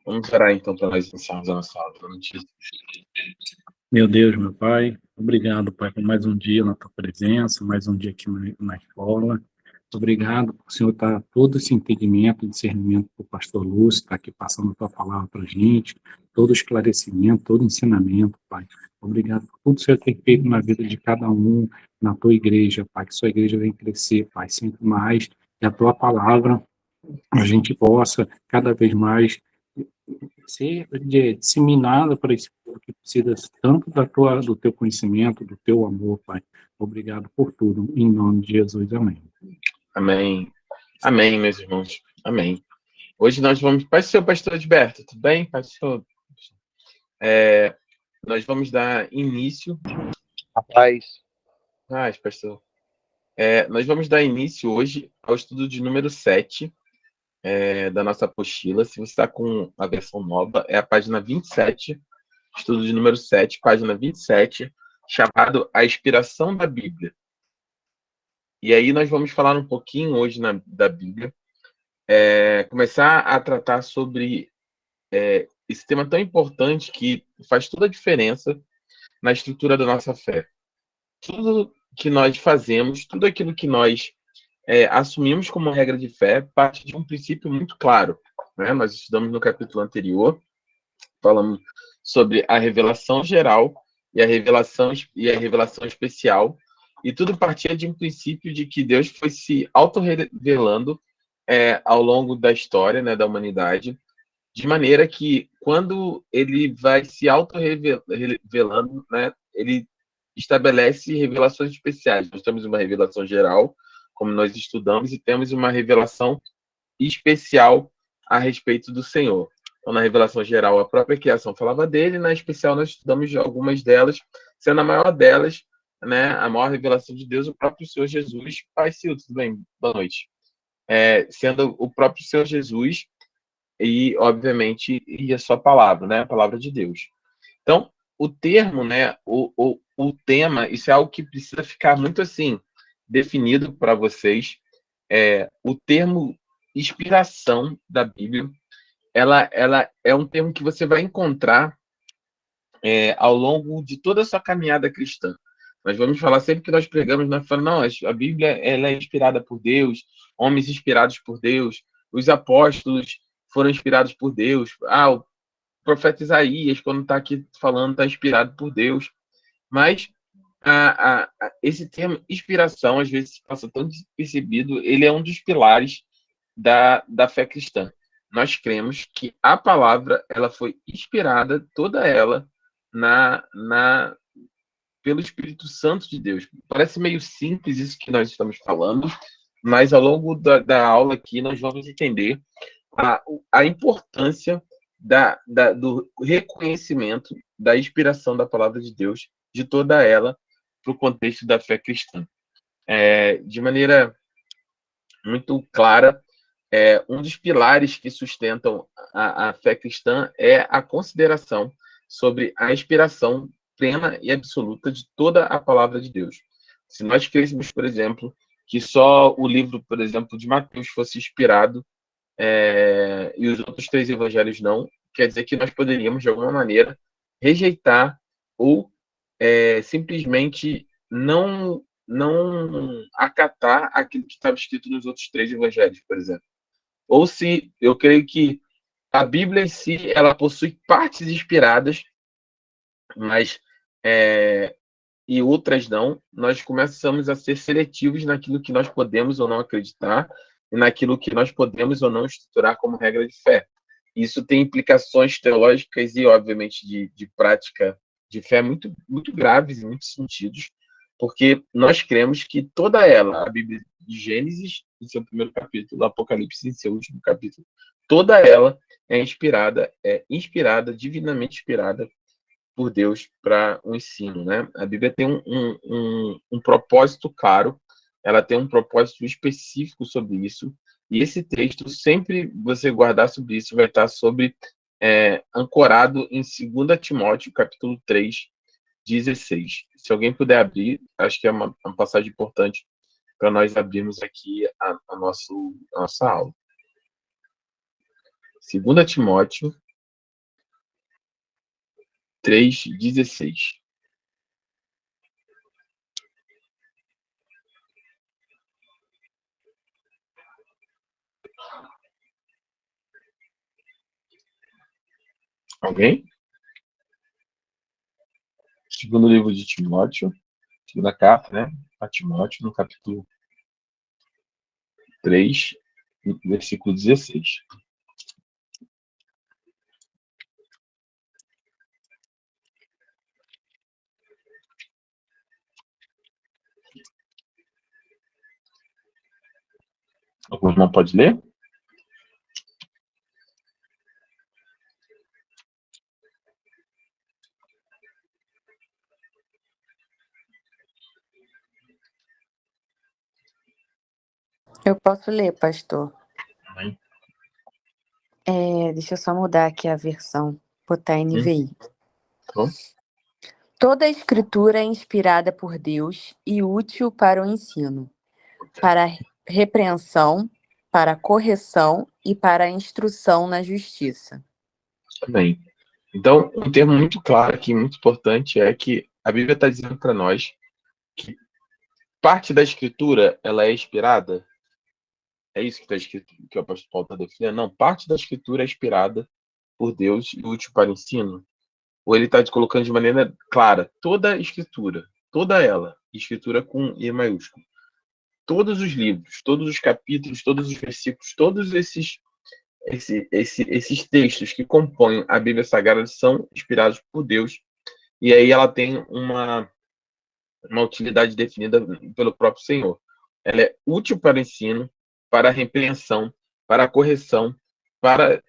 Vamos orar então para nós iniciarmos a nossa aula. Em nome de Jesus. Meu Deus, meu Pai, obrigado, Pai, por mais um dia na Tua presença, mais um dia aqui na escola. Obrigado por o Senhor estar todo esse entendimento, discernimento para o pastor Lúcio, estar aqui passando a Tua palavra para a gente, todo esclarecimento, todo ensinamento, Pai. Obrigado por tudo que o Senhor tem feito na vida de cada um, na Tua igreja, Pai, que Sua igreja venha crescer, Pai, sempre mais, e a Tua palavra a gente possa cada vez mais ser disseminada para esse povo que precisa tanto do teu conhecimento, do teu amor, Pai. Obrigado por tudo. Em nome de Jesus, amém. Amém. Amém, meus irmãos. Amém. Hoje nós vamos... Pai do Senhor, pastor Edberto, tudo bem? Pai do Senhor. Nós vamos dar início... Rapaz. pastor. Nós vamos dar início hoje ao estudo de número 7 da nossa apostila. Se você está com a versão nova, é a página 27, estudo de número 7, página 27, chamado A Inspiração da Bíblia. E aí nós vamos falar um pouquinho hoje da Bíblia, começar a tratar sobre esse tema tão importante que faz toda a diferença na estrutura da nossa fé. Tudo que nós fazemos, tudo aquilo que nós assumimos como regra de fé, parte de um princípio muito claro, né? Nós estudamos no capítulo anterior, falamos sobre a revelação geral e a revelação especial, e tudo partia de um princípio de que Deus foi se auto-revelando ao longo da história, né, da humanidade, de maneira que, quando ele vai se auto-revelando, né, ele estabelece revelações especiais. Nós temos uma revelação geral, como nós estudamos, e temos uma revelação especial a respeito do Senhor. Então, na revelação geral, a própria criação falava dele, na especial nós estudamos algumas delas, sendo a maior delas, né, a maior revelação de Deus, o próprio Senhor Jesus. Pai Sil, tudo bem? Boa noite. Sendo o próprio Senhor Jesus e, obviamente, e a sua palavra, né, a palavra de Deus. Então, o termo, né, o tema, isso é algo que precisa ficar muito assim definido para vocês. O termo inspiração da Bíblia, ela é um termo que você vai encontrar ao longo de toda a sua caminhada cristã. Nós vamos falar sempre que nós pregamos, nós falamos, não, a Bíblia ela é inspirada por Deus, homens inspirados por Deus, os apóstolos foram inspirados por Deus, o profeta Isaías, quando está aqui falando, está inspirado por Deus. Mas esse termo inspiração, às vezes, passa tão despercebido, ele é um dos pilares da fé cristã. Nós cremos que a palavra ela foi inspirada, toda ela, pelo Espírito Santo de Deus. Parece meio simples isso que nós estamos falando, mas ao longo da aula aqui nós vamos entender a importância do reconhecimento da inspiração da palavra de Deus, de toda ela, para o contexto da fé cristã. De maneira muito clara, um dos pilares que sustentam a fé cristã é a consideração sobre a inspiração plena e absoluta de toda a palavra de Deus. Se nós crêssemos, por exemplo, que só o livro, por exemplo, de Mateus fosse inspirado e os outros 3 evangelhos não, quer dizer que nós poderíamos, de alguma maneira, rejeitar ou simplesmente não acatar aquilo que estava escrito nos outros 3 evangelhos, por exemplo. Ou se eu creio que a Bíblia em si ela possui partes inspiradas, mas e outras não, nós começamos a ser seletivos naquilo que nós podemos ou não acreditar e naquilo que nós podemos ou não estruturar como regra de fé. Isso tem implicações teológicas e, obviamente, de prática de fé muito, muito graves em muitos sentidos, porque nós cremos que toda ela, a Bíblia de Gênesis, em seu primeiro capítulo, Apocalipse, em seu último capítulo, toda ela é inspirada, divinamente inspirada por Deus para o ensino, né? A Bíblia tem um propósito claro, ela tem um propósito específico sobre isso, e esse texto, sempre você guardar sobre isso, vai estar ancorado em 2 Timóteo, capítulo 3, 16. Se alguém puder abrir, acho que é uma passagem importante para nós abrirmos aqui a nossa aula. 2 Timóteo, 23:16. Alguém? Segundo livro de Timóteo, segunda carta, né? A Timóteo, no capítulo 3, versículo 16. Algum irmão pode ler? Eu posso ler, pastor. Amém. Deixa eu só mudar aqui a versão, botar NVI. Bom. Toda a escritura é inspirada por Deus e útil para o ensino, para a repreensão, para a correção e para a instrução na justiça. Amém. Então, um termo muito claro aqui, muito importante, é que a Bíblia está dizendo para nós que parte da Escritura ela é inspirada. É isso que está escrito, que o apóstolo Paulo está definindo? Não, parte da Escritura é inspirada por Deus e útil para o ensino. Ou ele está colocando de maneira clara, toda a Escritura, toda ela, Escritura com I maiúsculo, todos os livros, todos os capítulos, todos os versículos, todos esses textos que compõem a Bíblia Sagrada são inspirados por Deus, e aí ela tem uma utilidade definida pelo próprio Senhor. Ela é útil para o ensino, para a repreensão, para a correção, para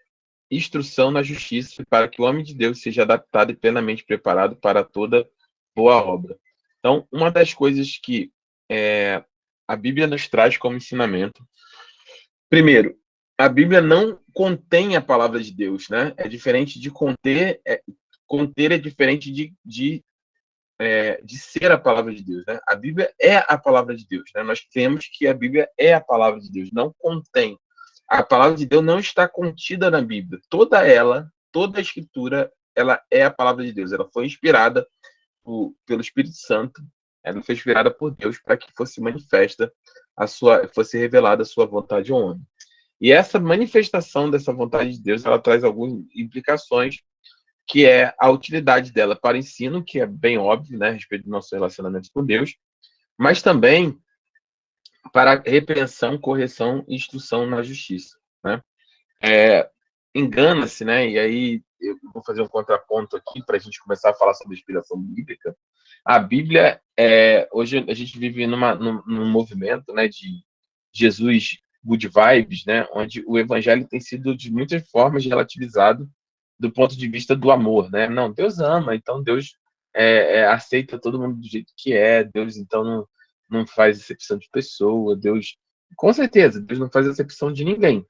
instrução na justiça, para que o homem de Deus seja adaptado e plenamente preparado para toda boa obra. Então, uma das coisas que a Bíblia nos traz como ensinamento, primeiro, a Bíblia não contém a palavra de Deus, né? É diferente de conter, conter é diferente de ser a palavra de Deus, né? A Bíblia é a palavra de Deus, né? Nós temos que a Bíblia é a palavra de Deus, não contém. A palavra de Deus não está contida na Bíblia. Toda a Escritura, ela é a palavra de Deus. Ela foi inspirada pelo Espírito Santo, ela foi inspirada por Deus para que fosse manifesta fosse revelada a sua vontade ao homem. E essa manifestação dessa vontade de Deus, ela traz algumas implicações, que é a utilidade dela para o ensino, que é bem óbvio, né, a respeito do nosso relacionamento com Deus, mas também para repreensão, correção e instrução na justiça, né? Engana-se, né? E aí eu vou fazer um contraponto aqui para a gente começar a falar sobre inspiração bíblica. A Bíblia, hoje a gente vive num movimento, né, de Jesus good vibes, né, onde o evangelho tem sido de muitas formas relativizado do ponto de vista do amor, né? Não, Deus ama, então Deus aceita todo mundo do jeito que é, Deus então não faz acepção de pessoa, Deus, com certeza, Deus não faz acepção de ninguém.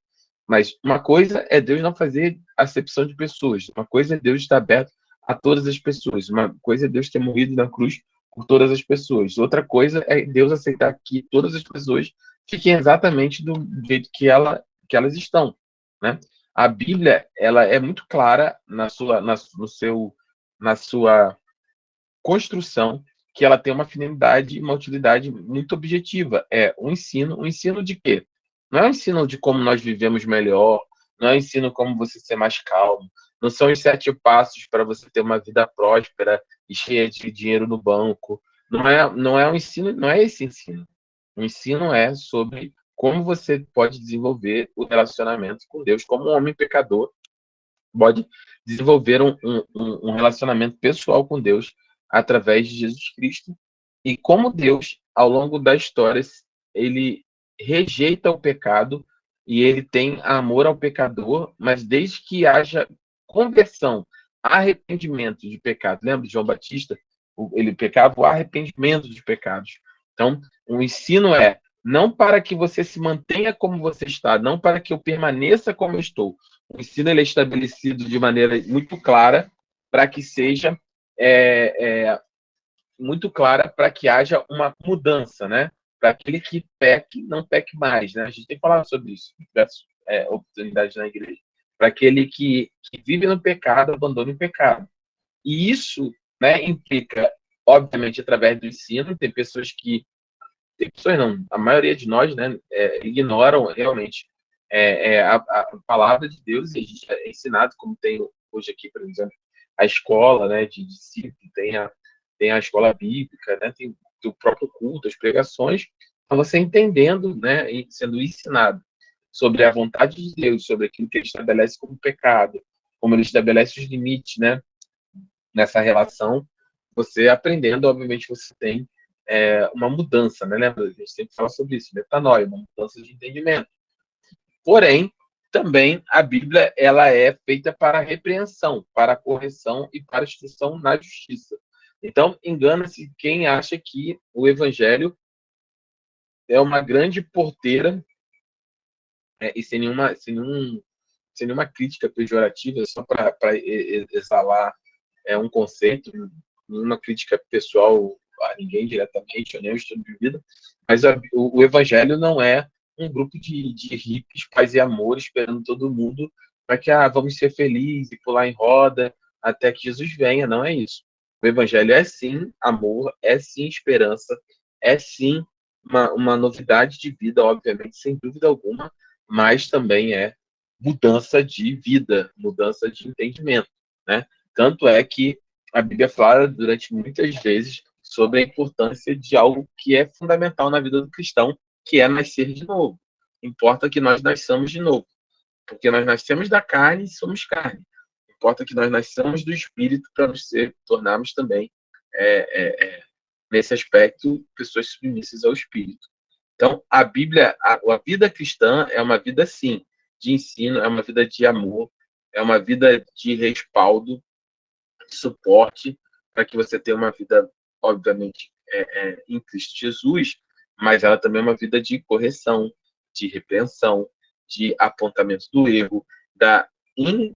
Mas uma coisa é Deus não fazer acepção de pessoas, uma coisa é Deus estar aberto a todas as pessoas, uma coisa é Deus ter morrido na cruz por todas as pessoas, outra coisa é Deus aceitar que todas as pessoas fiquem exatamente do jeito que elas estão, né? A Bíblia, ela é muito clara na sua construção, que ela tem uma finalidade e uma utilidade muito objetiva. É um ensino de quê? Não é um ensino de como nós vivemos melhor, não é um ensino como você ser mais calmo, não são os 7 passos para você ter uma vida próspera e cheia de dinheiro no banco. Não é um ensino, não é esse ensino. O ensino é sobre como você pode desenvolver o relacionamento com Deus, como um homem pecador pode desenvolver um relacionamento pessoal com Deus através de Jesus Cristo, e como Deus, ao longo da história, ele rejeita o pecado e ele tem amor ao pecador, mas desde que haja conversão, arrependimento de pecado. Lembra de João Batista? Ele pecava o arrependimento de pecados. Então, o ensino é não para que você se mantenha como você está, não para que eu permaneça como eu estou. O ensino ele é estabelecido de maneira muito clara para que seja muito clara, para que haja uma mudança, né? Para aquele que peque, não peque mais, né? A gente tem falado sobre isso em diversas oportunidades na igreja. Para aquele que vive no pecado, abandone o pecado. E isso, né, implica, obviamente, através do ensino. Tem pessoas não, a maioria de nós, né, ignoram realmente a palavra de Deus, e a gente é ensinado, como tem hoje aqui, por exemplo, a escola, né, de discípulo, tem a escola bíblica, né, tem o próprio culto, as pregações. Então, você entendendo, né, e sendo ensinado sobre a vontade de Deus, sobre aquilo que ele estabelece como pecado, como ele estabelece os limites, né, nessa relação, você aprendendo, obviamente, você tem uma mudança, né? Lembra? A gente sempre fala sobre isso, metanoia, uma mudança de entendimento. Porém, também a Bíblia ela é feita para a repreensão, para a correção e para a instrução na justiça. Então, engana-se quem acha que o Evangelho é uma grande porteira, e sem nenhuma crítica pejorativa, só para exalar um conceito, nenhuma crítica pessoal a ninguém diretamente, ou nem o estilo de vida, mas o Evangelho não é um grupo de hippies, paz e amor, esperando todo mundo para que vamos ser felizes e pular em roda até que Jesus venha. Não é isso. O Evangelho é sim amor, é sim esperança, é sim uma novidade de vida, obviamente, sem dúvida alguma, mas também é mudança de vida, mudança de entendimento, né? Tanto é que a Bíblia fala durante muitas vezes sobre a importância de algo que é fundamental na vida do cristão, que é nascer de novo. Importa que nós nasçamos de novo, porque nós nascemos da carne e somos carne. Importa que nós nasçamos do Espírito para nos tornarmos também, nesse aspecto, pessoas submissas ao Espírito. Então, a Bíblia, a vida cristã é uma vida, sim, de ensino, é uma vida de amor, é uma vida de respaldo, de suporte, para que você tenha uma vida, obviamente, em Cristo Jesus, mas ela também é uma vida de correção, de repreensão, de apontamento do erro, da, in,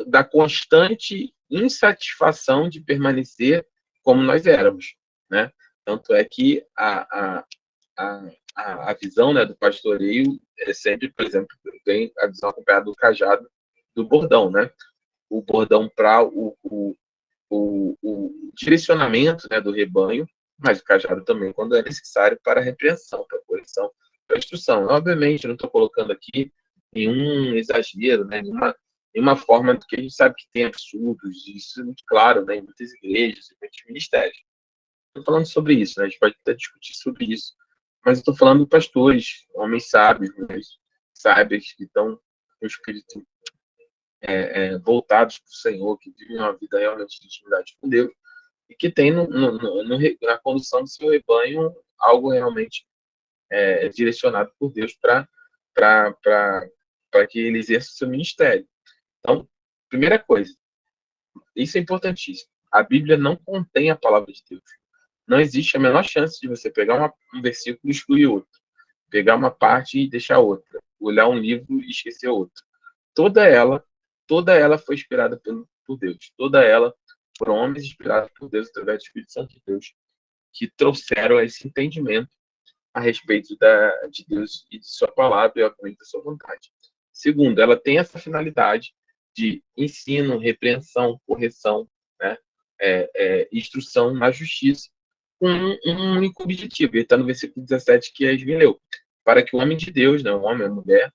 da constante insatisfação de permanecer como nós éramos, né? Tanto é que a visão, né, do pastoreio é sempre, por exemplo, tem a visão acompanhada do cajado, do bordão, né? O bordão para o direcionamento, né, do rebanho, mas o cajado também quando é necessário para a repreensão, para a correção, para a instrução. Obviamente, eu não estou colocando aqui nenhum exagero, né, nenhuma forma que a gente sabe que tem absurdos, isso é muito claro, né, em muitas igrejas, em muitos ministérios. Estou falando sobre isso, né, a gente pode até discutir sobre isso, mas eu estou falando de pastores, homens sábios, né, sábios que estão com o espírito voltados para o Senhor, que vivem uma vida realmente de intimidade com Deus, e que tem na condução do seu rebanho algo realmente direcionado por Deus para que ele exerça o seu ministério. Então, primeira coisa, isso é importantíssimo. A Bíblia não contém a palavra de Deus. Não existe a menor chance de você pegar um versículo e excluir outro, pegar uma parte e deixar outra, olhar um livro e esquecer outro. Toda ela, toda ela foi inspirada por Deus. Toda ela por homens inspirados por Deus através do Espírito Santo de Deus, que trouxeram esse entendimento a respeito de Deus e de sua palavra e, obviamente, da sua vontade. Segundo, ela tem essa finalidade de ensino, repreensão, correção, né? Instrução na justiça, com um único objetivo. Ele está no versículo 17 que a gente leu. Para que o homem de Deus, né, o homem, a mulher,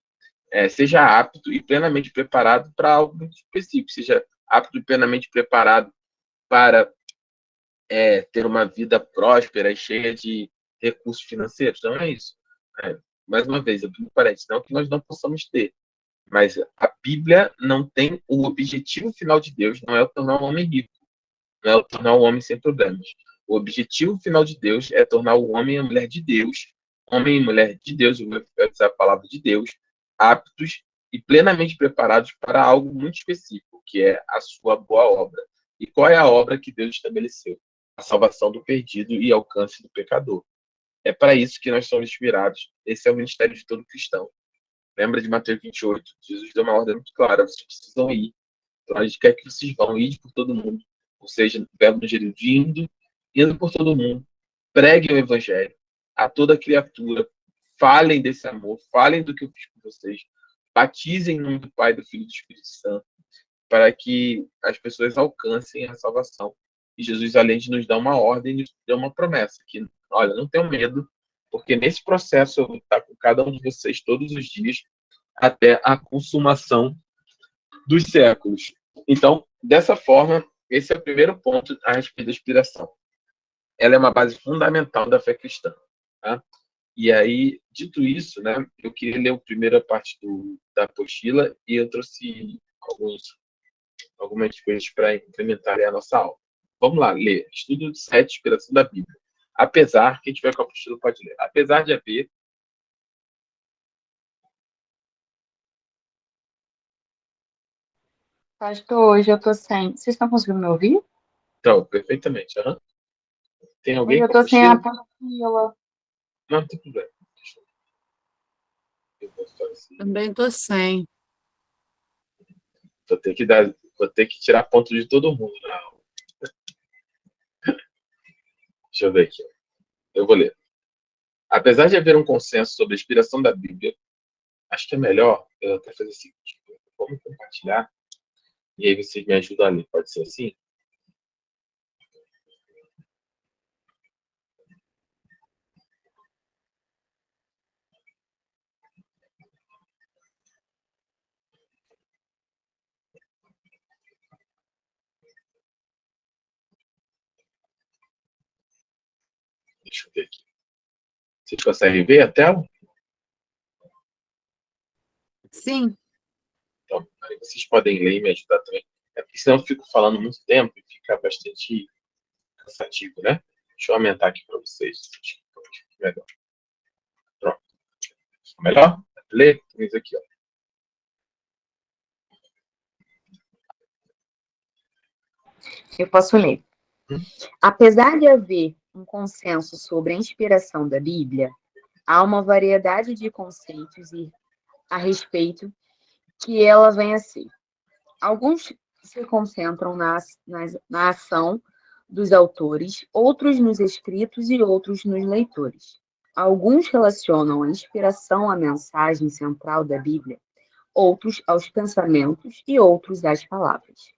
seja apto e plenamente preparado para algo muito específico, seja apto e plenamente preparado para ter uma vida próspera e cheia de recursos financeiros. Então é isso. Mais uma vez, a Bíblia parece não que nós não possamos ter, mas a Bíblia não tem o objetivo final de Deus, não é o tornar o homem rico, não é o tornar o homem sem problemas. O objetivo final de Deus é tornar o homem e a mulher de Deus, homem e mulher de Deus, eu vou usar a palavra de Deus, aptos e plenamente preparados para algo muito específico, que é a sua boa obra. E qual é a obra que Deus estabeleceu? A salvação do perdido e alcance do pecador. É para isso que nós somos inspirados. Esse é o ministério de todo cristão. Lembra de Mateus 28? Jesus deu uma ordem muito clara: vocês precisam ir. Então a gente quer que vocês vão ir por todo mundo. Ou seja, verbo no gerúndio, indo por todo mundo. Preguem o evangelho a toda criatura. Falem desse amor, falem do que eu fiz com vocês. Batizem em nome do Pai, do Filho e do Espírito Santo. para que as pessoas alcancem a salvação. E Jesus, além de nos dar uma ordem, nos deu uma promessa, que, olha, não tenham medo, porque nesse processo eu vou estar com cada um de vocês todos os dias, até a consumação dos séculos. Então, dessa forma, esse é o primeiro ponto a respeito da inspiração. Ela é uma base fundamental da fé cristã. Tá? E aí, dito isso, né, eu queria ler a primeira parte da apostila e eu trouxe algumas coisas para implementar a nossa aula. Vamos lá, ler. Estudo de 7, inspiração da Bíblia. Apesar, quem tiver com a apostila pode ler. Apesar de haver. Pastor, hoje eu tô sem. Vocês estão conseguindo me ouvir? Então, perfeitamente. Uhum. Tem Hoje alguém eu com a tô sem a apostila? apostila. Não, tem problema. Eu posso fazer assim. Também tô sem. Vou ter que tirar ponto de todo mundo na aula. Deixa eu ver aqui. Eu vou ler. Apesar de haver um consenso sobre a inspiração da Bíblia, acho que é melhor eu até fazer o seguinte: vamos compartilhar e aí vocês me ajudam a ler. Pode ser assim? Deixa eu ver aqui. Vocês conseguem ver a tela? Sim, Então, aí vocês podem ler e me ajudar também. É porque senão eu fico falando muito tempo e fica bastante cansativo, né? Deixa eu aumentar aqui para vocês. Acho que fica melhor. Pronto. Fica melhor? Ler? Isso aqui, ó. Eu posso ler. Apesar de haver um consenso sobre a inspiração da Bíblia, há uma variedade de conceitos a respeito que ela vem a ser. Alguns se concentram na ação dos autores, outros nos escritos e outros nos leitores. Alguns relacionam a inspiração à mensagem central da Bíblia, outros aos pensamentos e outros às palavras.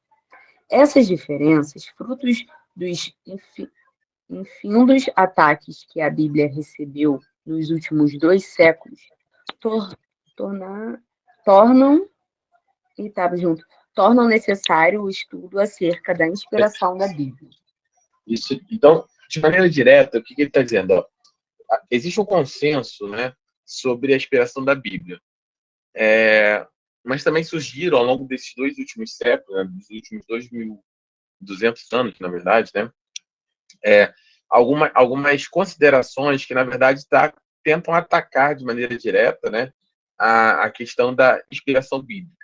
Essas diferenças, frutos dos infindos ataques que a Bíblia recebeu nos últimos 2 séculos, torna, tornam e estava junto, tornam necessário o estudo acerca da inspiração da Bíblia. Isso, então, de maneira direta, o que ele está dizendo? Ó, existe um consenso, né, sobre a inspiração da Bíblia. Mas também surgiram, ao longo desses 2 últimos séculos, né, dos últimos 2.200 anos, na verdade, né, algumas considerações que, na verdade, tentam atacar de maneira direta, né, a questão da inspiração bíblica.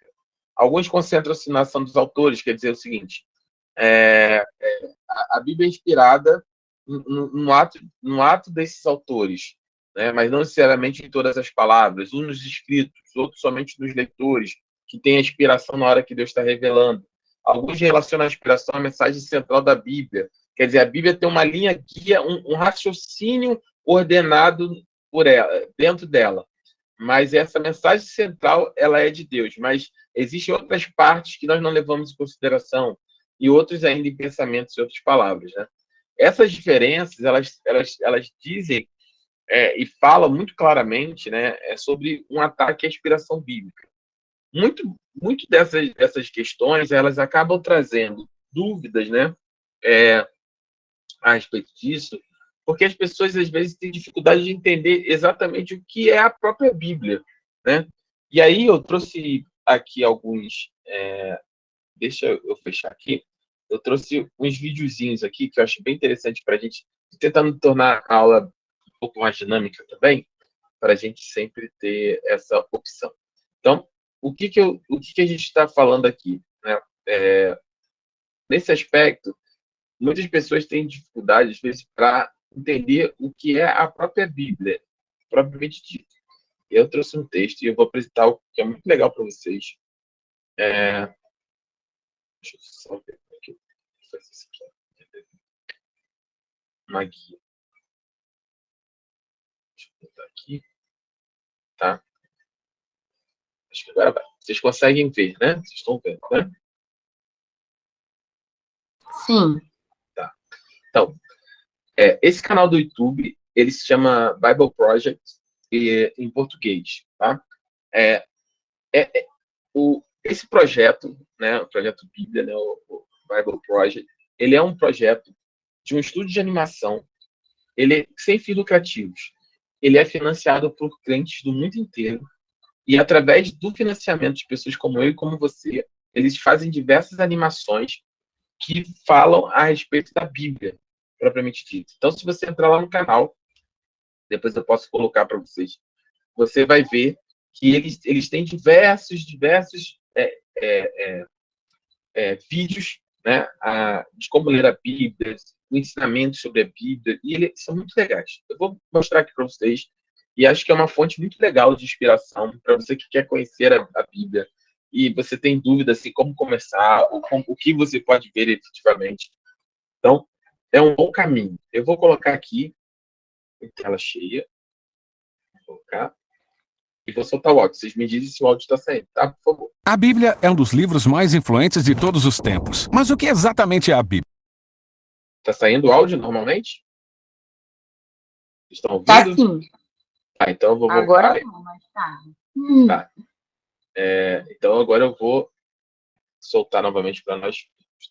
Alguns concentram-se na ação dos autores, quer dizer o seguinte: a Bíblia é inspirada no ato desses autores, né, mas não necessariamente em todas as palavras, uns nos escritos, outros somente nos leitores, que tem a inspiração na hora que Deus está revelando. Alguns relacionam a inspiração à mensagem central da Bíblia, quer dizer, a Bíblia tem uma linha guia, um raciocínio ordenado por ela, dentro dela. Mas essa mensagem central, ela é de Deus, mas existem outras partes que nós não levamos em consideração e outros ainda em pensamentos e outras palavras, né? Essas diferenças, elas dizem e falam muito claramente, né, sobre um ataque à inspiração bíblica. Muito dessas questões, elas acabam trazendo dúvidas, né, a respeito disso, porque as pessoas, às vezes, têm dificuldade de entender exatamente o que é a própria Bíblia, né? E aí eu trouxe aqui alguns... deixa eu fechar aqui. Eu trouxe uns videozinhos aqui que eu acho bem interessante para a gente, tentando tornar a aula um pouco mais dinâmica também, para a gente sempre ter essa opção. Então, o que a gente está falando aqui, né? Nesse aspecto, muitas pessoas têm dificuldade, às vezes, para entender o que é a própria Bíblia, propriamente dito. Eu trouxe um texto e eu vou apresentar o que é muito legal para vocês. Deixa eu só ver aqui. Fazer isso aqui. Uma guia. Deixa eu botar aqui. Tá? Acho que agora vai. Vocês conseguem ver, né? Vocês estão vendo, né? Sim. Tá. Então, esse canal do YouTube, ele se chama Bible Project em português, tá? Esse projeto, né, o projeto Bíblia, né, o Bible Project, ele é um projeto de um estúdio de animação, ele é sem fins lucrativos. Ele é financiado por crentes do mundo inteiro e através do financiamento de pessoas como eu e como você, eles fazem diversas animações que falam a respeito da Bíblia, propriamente dito. Então, se você entrar lá no canal, depois eu posso colocar para vocês, você vai ver que eles têm diversos vídeos, né, de como ler a Bíblia, o ensinamento sobre a Bíblia, e eles são muito legais. Eu vou mostrar aqui para vocês, e acho que é uma fonte muito legal de inspiração para você que quer conhecer a Bíblia, e você tem dúvida assim, como começar, ou o que você pode ver efetivamente. Então, é um bom caminho. Eu vou colocar aqui, em tela cheia, vou colocar, e vou soltar o áudio. Vocês me dizem se o áudio está saindo, tá? Por favor. A Bíblia é um dos livros mais influentes de todos os tempos. Mas o que exatamente é a Bíblia? Tá saindo o áudio normalmente? Estão Tá ouvindo? sim. Então eu vou voltar. Agora não, mas tá. Tá. Então agora eu vou soltar novamente para nós.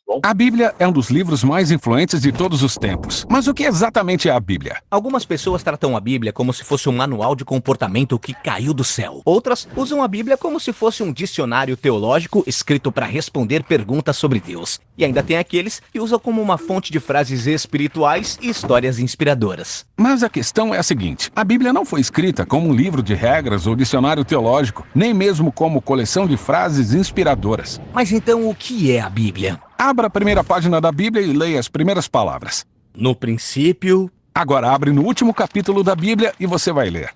Bom? A Bíblia é um dos livros mais influentes de todos os tempos. Mas o que exatamente é a Bíblia? Algumas pessoas tratam a Bíblia como se fosse um manual de comportamento que caiu do céu. Outras usam a Bíblia como se fosse um dicionário teológico escrito para responder perguntas sobre Deus. E ainda tem aqueles que usam como uma fonte de frases espirituais e histórias inspiradoras. Mas a questão é a seguinte: a Bíblia não foi escrita como um livro de regras ou dicionário teológico, nem mesmo como coleção de frases inspiradoras. Mas então o que é a Bíblia? Abra a primeira página da Bíblia e leia as primeiras palavras. No princípio... Agora abre no último capítulo da Bíblia e você vai ler.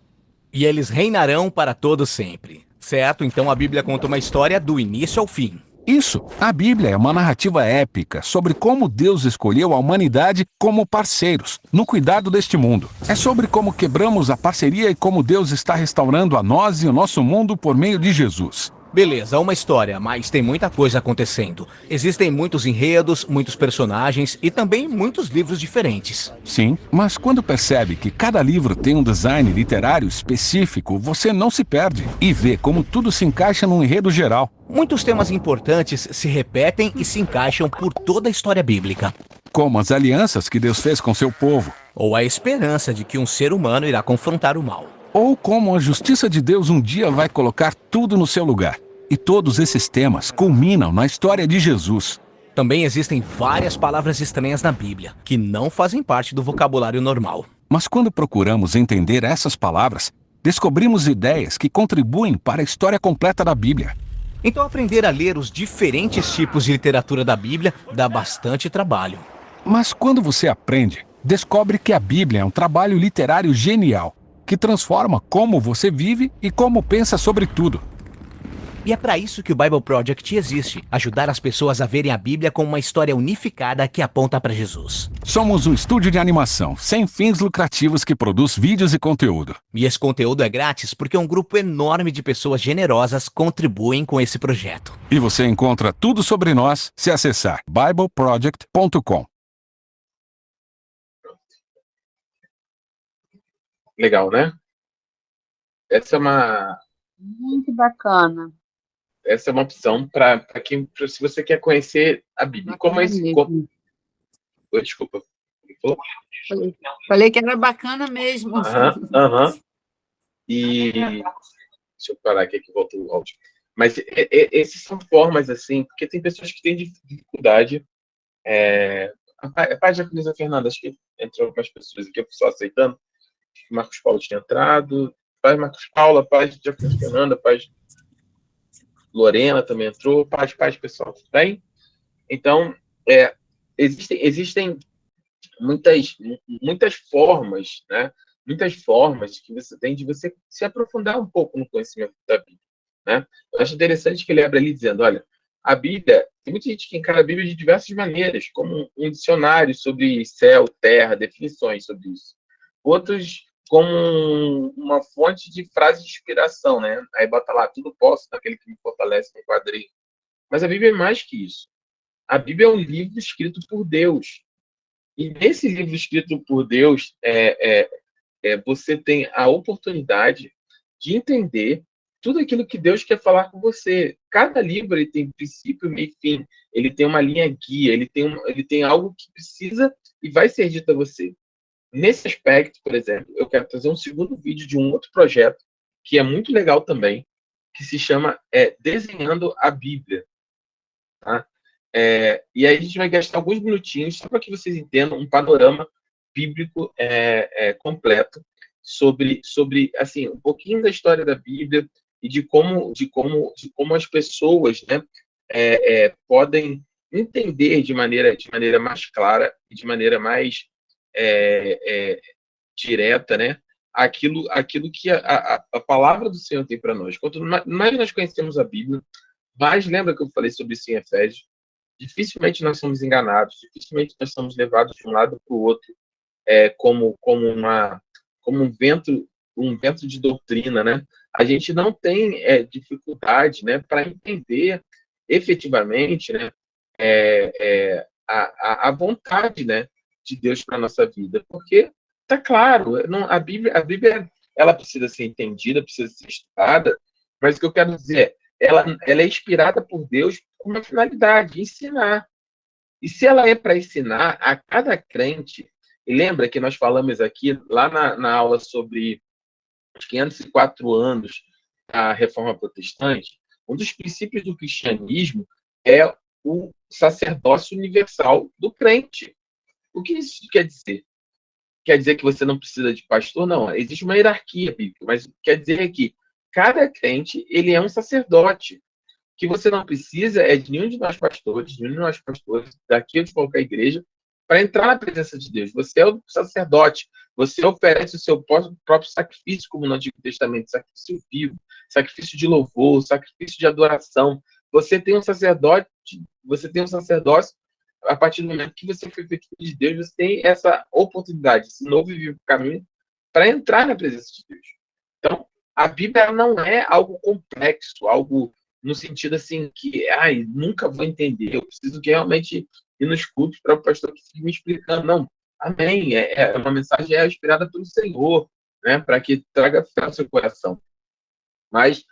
E eles reinarão para todo sempre. Certo? Então a Bíblia conta uma história do início ao fim. Isso, a Bíblia é uma narrativa épica sobre como Deus escolheu a humanidade como parceiros no cuidado deste mundo. É sobre como quebramos a parceria e como Deus está restaurando a nós e o nosso mundo por meio de Jesus. Beleza, uma história, mas tem muita coisa acontecendo. Existem muitos enredos, muitos personagens e também muitos livros diferentes. Sim, mas quando percebe que cada livro tem um design literário específico, você não se perde e vê como tudo se encaixa num enredo geral. Muitos temas importantes se repetem e se encaixam por toda a história bíblica. Como as alianças que Deus fez com seu povo. Ou a esperança de que um ser humano irá confrontar o mal. Ou como a justiça de Deus um dia vai colocar tudo no seu lugar. E todos esses temas culminam na história de Jesus. Também existem várias palavras estranhas na Bíblia, que não fazem parte do vocabulário normal. Mas quando procuramos entender essas palavras, descobrimos ideias que contribuem para a história completa da Bíblia. Então aprender a ler os diferentes tipos de literatura da Bíblia dá bastante trabalho. Mas quando você aprende, descobre que a Bíblia é um trabalho literário genial, que transforma como você vive e como pensa sobre tudo. E é para isso que o Bible Project existe, ajudar as pessoas a verem a Bíblia como uma história unificada que aponta para Jesus. Somos um estúdio de animação, sem fins lucrativos que produz vídeos e conteúdo. E esse conteúdo é grátis porque um grupo enorme de pessoas generosas contribuem com esse projeto. E você encontra tudo sobre nós se acessar bibleproject.com. Legal, né? Essa é uma... Muito bacana. Essa é uma opção para se você quer conhecer a Bíblia. Como é esse... Oi, desculpa. Falei que era bacana mesmo. E deixa eu parar aqui que voltou o áudio. Mas esses são formas assim, porque tem pessoas que têm dificuldade. A paz japonesa Fernanda, acho que entrou algumas pessoas aqui, eu só aceitando. Marcos Paulo tinha entrado. Paz Marcos Paulo, a paz japonesa Fernanda, a paz Lorena também entrou, paz, pessoal, tudo bem? Então, existem muitas formas, né? Muitas formas que você tem de você se aprofundar um pouco no conhecimento da Bíblia, né? Eu acho interessante que ele abre ali dizendo, olha, a Bíblia, tem muita gente que encara a Bíblia de diversas maneiras, como um dicionário sobre céu, terra, definições sobre isso. Outros como uma fonte de frase de inspiração, né? Aí bota lá, tudo posso naquele que me fortalece, me quadrei. Mas a Bíblia é mais que isso. A Bíblia é um livro escrito por Deus. E nesse livro escrito por Deus, você tem a oportunidade de entender tudo aquilo que Deus quer falar com você. Cada livro ele tem princípio, meio e fim. Ele tem uma linha guia, ele tem algo que precisa e vai ser dito a você. Nesse aspecto, por exemplo, eu quero trazer um segundo vídeo de um outro projeto que é muito legal também, que se chama Desenhando a Bíblia. Tá? E aí a gente vai gastar alguns minutinhos só para que vocês entendam um panorama bíblico completo sobre assim, um pouquinho da história da Bíblia e de como as pessoas, né, podem entender de maneira mais clara e de maneira mais direta, né, aquilo que a palavra do Senhor tem para nós. Quanto mais nós conhecemos a Bíblia, mais, lembra que eu falei sobre isso em Efésios, dificilmente nós somos enganados, dificilmente nós somos levados de um lado para o outro, como um vento de doutrina, né? A gente não tem dificuldade, né, para entender efetivamente, né, a vontade, né, de Deus para a nossa vida, porque tá claro, a Bíblia ela precisa ser entendida, precisa ser estudada, mas o que eu quero dizer ela é inspirada por Deus com uma finalidade, ensinar. E se ela é para ensinar a cada crente, e lembra que nós falamos aqui, lá na aula sobre os 504 anos da Reforma Protestante, um dos princípios do cristianismo é o sacerdócio universal do crente. O que isso quer dizer? Quer dizer que você não precisa de pastor? Não, existe uma hierarquia bíblica, mas quer dizer que cada crente, ele é um sacerdote. O que você não precisa é de nenhum de nós pastores, daqui ou de qualquer igreja, para entrar na presença de Deus. Você é o sacerdote, você oferece o seu próprio sacrifício, como no Antigo Testamento, sacrifício vivo, sacrifício de louvor, sacrifício de adoração. Você tem um sacerdócio a partir do momento que você foi feito de Deus, você tem essa oportunidade, esse novo e vivo caminho para entrar na presença de Deus. Então, a Bíblia não é algo complexo, algo no sentido assim que nunca vou entender, eu preciso que realmente ir nos cultos para o pastor que fique me explicando. Não, amém, uma mensagem inspirada pelo Senhor, né, para que traga fé ao seu coração. Mas,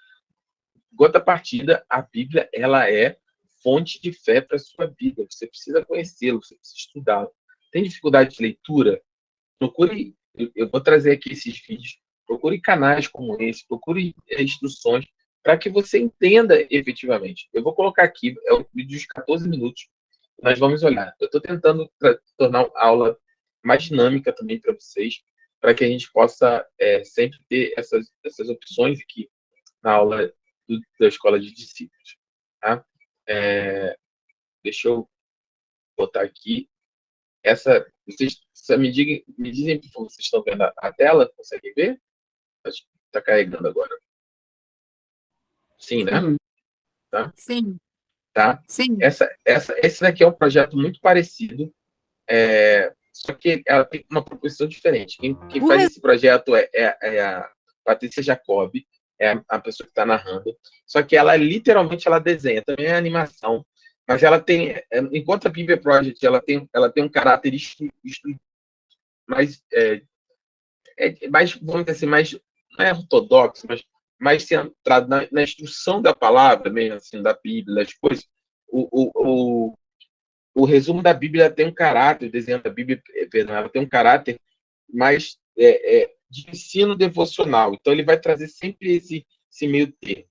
contrapartida, a Bíblia ela é fonte de fé para a sua vida, você precisa conhecê-lo, você precisa estudá-lo. Tem dificuldade de leitura? Procure, eu vou trazer aqui esses vídeos, procure canais como esse, procure instruções para que você entenda efetivamente. Eu vou colocar aqui, é um vídeo de 14 minutos, nós vamos olhar. Eu estou tentando tornar a aula mais dinâmica também para vocês, para que a gente possa sempre ter essas opções aqui na aula da Escola de Discípulos. Tá? Deixa eu botar aqui. Vocês me dizem, por favor, vocês estão vendo a tela? Conseguem ver? Está carregando agora. Sim, né? Tá? Sim. Tá? Sim. Esse daqui é um projeto muito parecido, só que ela tem uma proposição diferente. Quem faz esse projeto é a Patrícia Jacob, é a pessoa que está narrando. Só que ela literalmente desenha, também é animação, mas ela tem, enquanto a Bíblia Project, ela tem um caráter mais, vamos dizer assim, mais, não é ortodoxo, mas mais centrado na instrução da palavra, mesmo assim, da Bíblia, das coisas. O resumo da Bíblia tem um caráter, o desenho da Bíblia, ela tem um caráter mais de ensino devocional. Então, ele vai trazer sempre esse meio termo.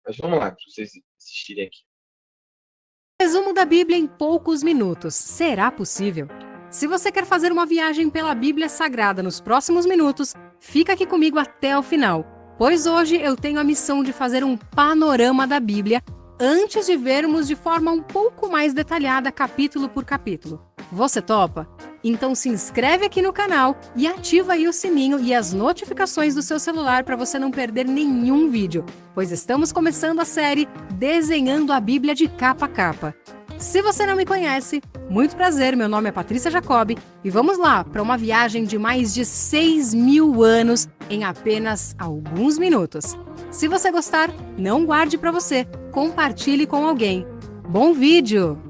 Mas vamos lá, para vocês assistirem aqui. Resumo da Bíblia em poucos minutos. Será possível? Se você quer fazer uma viagem pela Bíblia Sagrada nos próximos minutos, fica aqui comigo até o final, pois hoje eu tenho a missão de fazer um panorama da Bíblia antes de vermos de forma um pouco mais detalhada capítulo por capítulo. Você topa? Então se inscreve aqui no canal e ativa aí o sininho e as notificações do seu celular para você não perder nenhum vídeo, pois estamos começando a série Desenhando a Bíblia de Capa a Capa. Se você não me conhece, muito prazer, meu nome é Patrícia Jacob e vamos lá para uma viagem de mais de 6.000 anos em apenas alguns minutos. Se você gostar, não guarde para você, compartilhe com alguém. Bom vídeo!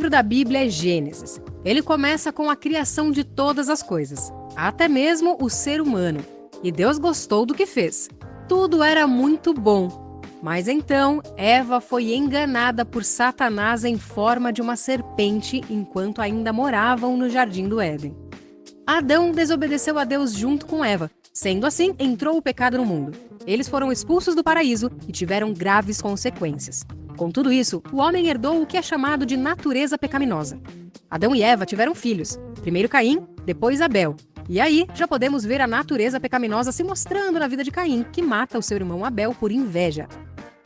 livro da Bíblia é Gênesis. Ele começa com a criação de todas as coisas, até mesmo o ser humano. E Deus gostou do que fez. Tudo era muito bom. Mas então, Eva foi enganada por Satanás em forma de uma serpente enquanto ainda moravam no jardim do Éden. Adão desobedeceu a Deus junto com Eva. Sendo assim, entrou o pecado no mundo. Eles foram expulsos do paraíso e tiveram graves consequências. Com tudo isso, o homem herdou o que é chamado de natureza pecaminosa. Adão e Eva tiveram filhos. Primeiro Caim, depois Abel. E aí, já podemos ver a natureza pecaminosa se mostrando na vida de Caim, que mata o seu irmão Abel por inveja.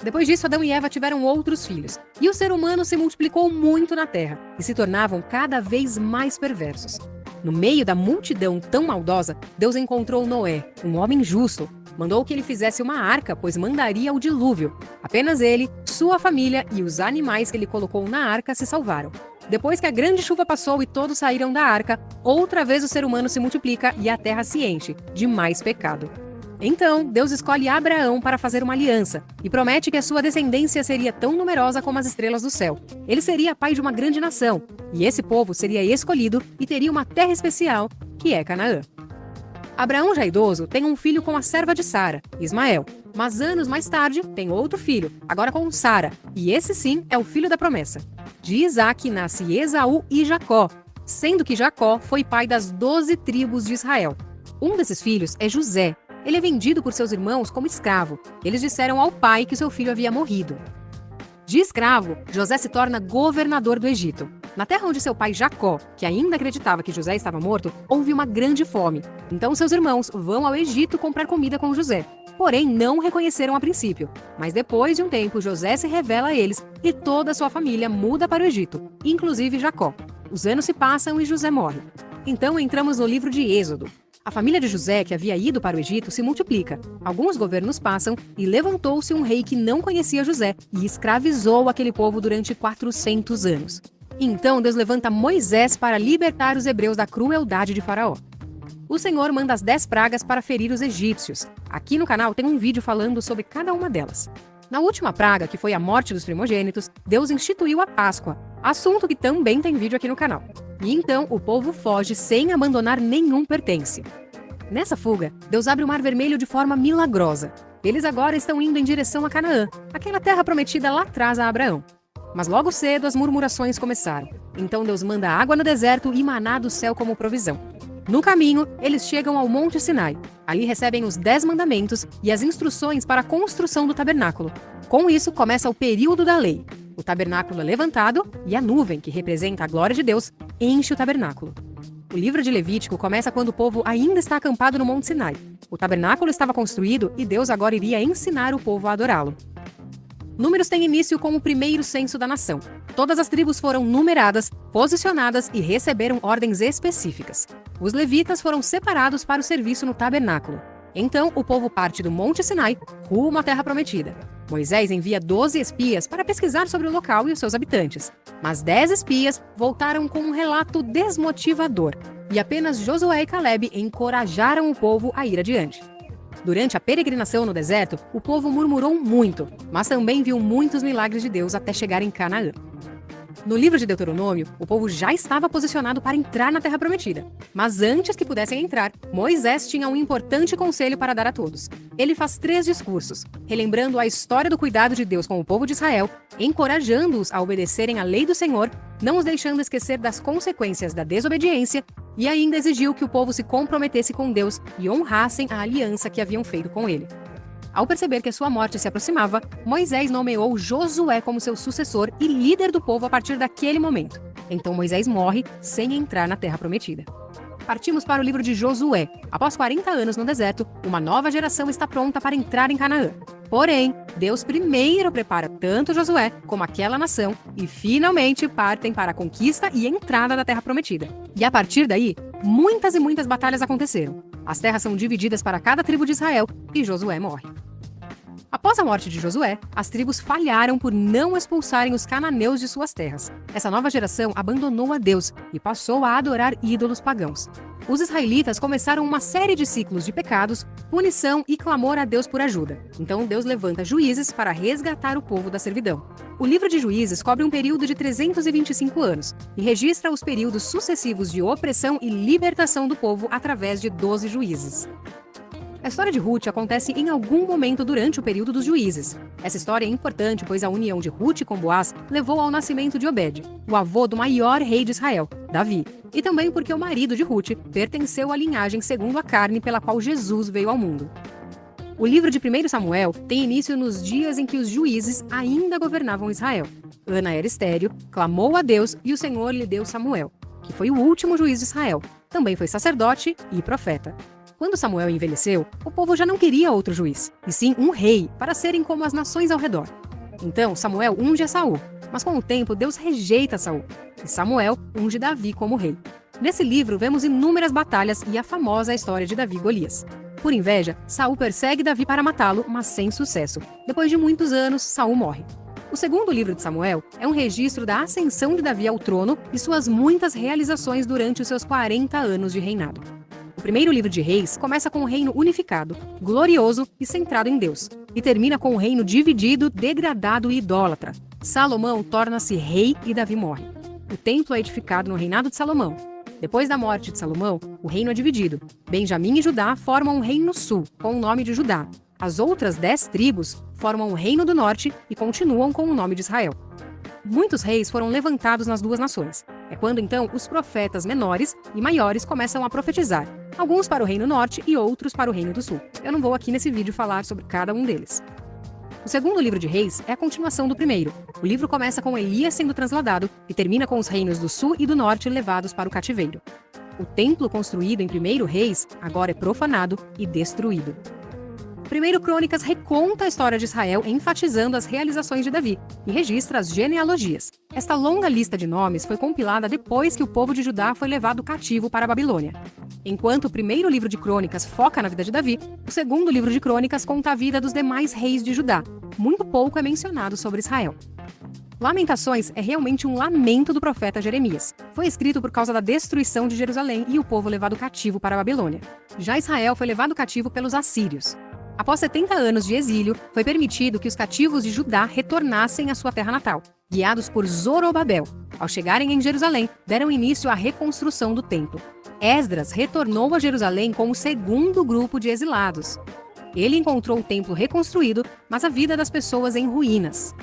Depois disso, Adão e Eva tiveram outros filhos. E o ser humano se multiplicou muito na terra e se tornavam cada vez mais perversos. No meio da multidão tão maldosa, Deus encontrou Noé, um homem justo. Mandou que ele fizesse uma arca, pois mandaria o dilúvio. Apenas ele, sua família e os animais que ele colocou na arca se salvaram. Depois que a grande chuva passou e todos saíram da arca, outra vez o ser humano se multiplica e a terra se enche de mais pecado. Então, Deus escolhe Abraão para fazer uma aliança e promete que a sua descendência seria tão numerosa como as estrelas do céu. Ele seria pai de uma grande nação, e esse povo seria escolhido e teria uma terra especial, que é Canaã. Abraão, já idoso, tem um filho com a serva de Sara, Ismael. Mas anos mais tarde, tem outro filho, agora com Sara, e esse sim é o filho da promessa. De Isaque nasce Esaú e Jacó, sendo que Jacó foi pai das 12 tribos de Israel. Um desses filhos é José. Ele é vendido por seus irmãos como escravo. Eles disseram ao pai que seu filho havia morrido. De escravo, José se torna governador do Egito. Na terra onde seu pai Jacó, que ainda acreditava que José estava morto, houve uma grande fome. Então seus irmãos vão ao Egito comprar comida com José. Porém, não o reconheceram a princípio. Mas depois de um tempo, José se revela a eles e toda a sua família muda para o Egito, inclusive Jacó. Os anos se passam e José morre. Então entramos no livro de Êxodo. A família de José, que havia ido para o Egito, se multiplica. Alguns governos passam e levantou-se um rei que não conhecia José e escravizou aquele povo durante 400 anos. Então Deus levanta Moisés para libertar os hebreus da crueldade de Faraó. O Senhor manda as 10 pragas para ferir os egípcios. Aqui no canal tem um vídeo falando sobre cada uma delas. Na última praga, que foi a morte dos primogênitos, Deus instituiu a Páscoa, assunto que também tem vídeo aqui no canal. E então o povo foge sem abandonar nenhum pertence. Nessa fuga, Deus abre o Mar Vermelho de forma milagrosa. Eles agora estão indo em direção a Canaã, aquela terra prometida lá atrás a Abraão. Mas logo cedo as murmurações começaram. Então Deus manda água no deserto e maná do céu como provisão. No caminho, eles chegam ao Monte Sinai. Ali recebem os 10 mandamentos e as instruções para a construção do tabernáculo. Com isso, começa o período da lei. O tabernáculo é levantado e a nuvem, que representa a glória de Deus, enche o tabernáculo. O livro de Levítico começa quando o povo ainda está acampado no Monte Sinai. O tabernáculo estava construído e Deus agora iria ensinar o povo a adorá-lo. Números tem início com o primeiro censo da nação. Todas as tribos foram numeradas, posicionadas e receberam ordens específicas. Os levitas foram separados para o serviço no tabernáculo. Então, o povo parte do Monte Sinai rumo à Terra Prometida. Moisés envia 12 espias para pesquisar sobre o local e os seus habitantes. Mas 10 espias voltaram com um relato desmotivador. E apenas Josué e Caleb encorajaram o povo a ir adiante. Durante a peregrinação no deserto, o povo murmurou muito, mas também viu muitos milagres de Deus até chegar em Canaã. No livro de Deuteronômio, o povo já estava posicionado para entrar na Terra Prometida. Mas antes que pudessem entrar, Moisés tinha um importante conselho para dar a todos. Ele faz 3 discursos, relembrando a história do cuidado de Deus com o povo de Israel, encorajando-os a obedecerem à lei do Senhor, não os deixando esquecer das consequências da desobediência, e ainda exigiu que o povo se comprometesse com Deus e honrassem a aliança que haviam feito com ele. Ao perceber que a sua morte se aproximava, Moisés nomeou Josué como seu sucessor e líder do povo a partir daquele momento. Então Moisés morre sem entrar na Terra Prometida. Partimos para o livro de Josué. Após 40 anos no deserto, uma nova geração está pronta para entrar em Canaã. Porém, Deus primeiro prepara tanto Josué como aquela nação e finalmente partem para a conquista e entrada da Terra Prometida. E a partir daí, muitas e muitas batalhas aconteceram. As terras são divididas para cada tribo de Israel e Josué morre. Após a morte de Josué, as tribos falharam por não expulsarem os cananeus de suas terras. Essa nova geração abandonou a Deus e passou a adorar ídolos pagãos. Os israelitas começaram uma série de ciclos de pecados, punição e clamor a Deus por ajuda. Então Deus levanta juízes para resgatar o povo da servidão. O livro de Juízes cobre um período de 325 anos e registra os períodos sucessivos de opressão e libertação do povo através de 12 juízes. A história de Ruth acontece em algum momento durante o período dos juízes. Essa história é importante pois a união de Ruth com Boaz levou ao nascimento de Obed, o avô do maior rei de Israel, Davi, e também porque o marido de Ruth pertenceu à linhagem segundo a carne pela qual Jesus veio ao mundo. O livro de 1 Samuel tem início nos dias em que os juízes ainda governavam Israel. Ana era estéril, clamou a Deus e o Senhor lhe deu Samuel, que foi o último juiz de Israel. Também foi sacerdote e profeta. Quando Samuel envelheceu, o povo já não queria outro juiz, e sim um rei, para serem como as nações ao redor. Então Samuel unge a Saul, mas com o tempo Deus rejeita Saul, e Samuel unge Davi como rei. Nesse livro vemos inúmeras batalhas e a famosa história de Davi e Golias. Por inveja, Saul persegue Davi para matá-lo, mas sem sucesso. Depois de muitos anos, Saul morre. O segundo livro de Samuel é um registro da ascensão de Davi ao trono e suas muitas realizações durante os seus 40 anos de reinado. O primeiro livro de Reis começa com um reino unificado, glorioso e centrado em Deus, e termina com um reino dividido, degradado e idólatra. Salomão torna-se rei e Davi morre. O templo é edificado no reinado de Salomão. Depois da morte de Salomão, o reino é dividido. Benjamim e Judá formam um reino sul, com o nome de Judá. As outras 10 tribos formam o reino do norte e continuam com o nome de Israel. Muitos reis foram levantados nas duas nações. É quando então os profetas menores e maiores começam a profetizar, alguns para o reino norte e outros para o reino do sul. Eu não vou aqui nesse vídeo falar sobre cada um deles. O segundo livro de Reis é a continuação do primeiro. O livro começa com Elias sendo transladado e termina com os reinos do sul e do norte levados para o cativeiro. O templo construído em 1º Reis agora é profanado e destruído. 1 Crônicas reconta a história de Israel, enfatizando as realizações de Davi, e registra as genealogias. Esta longa lista de nomes foi compilada depois que o povo de Judá foi levado cativo para a Babilônia. Enquanto o primeiro livro de Crônicas foca na vida de Davi, o segundo livro de Crônicas conta a vida dos demais reis de Judá. Muito pouco é mencionado sobre Israel. Lamentações é realmente um lamento do profeta Jeremias. Foi escrito por causa da destruição de Jerusalém e o povo levado cativo para a Babilônia. Já Israel foi levado cativo pelos assírios. Após 70 anos de exílio, foi permitido que os cativos de Judá retornassem à sua terra natal, guiados por Zorobabel. Ao chegarem em Jerusalém, deram início à reconstrução do templo. Esdras retornou a Jerusalém com o segundo grupo de exilados. Ele encontrou o templo reconstruído, mas a vida das pessoas em ruínas.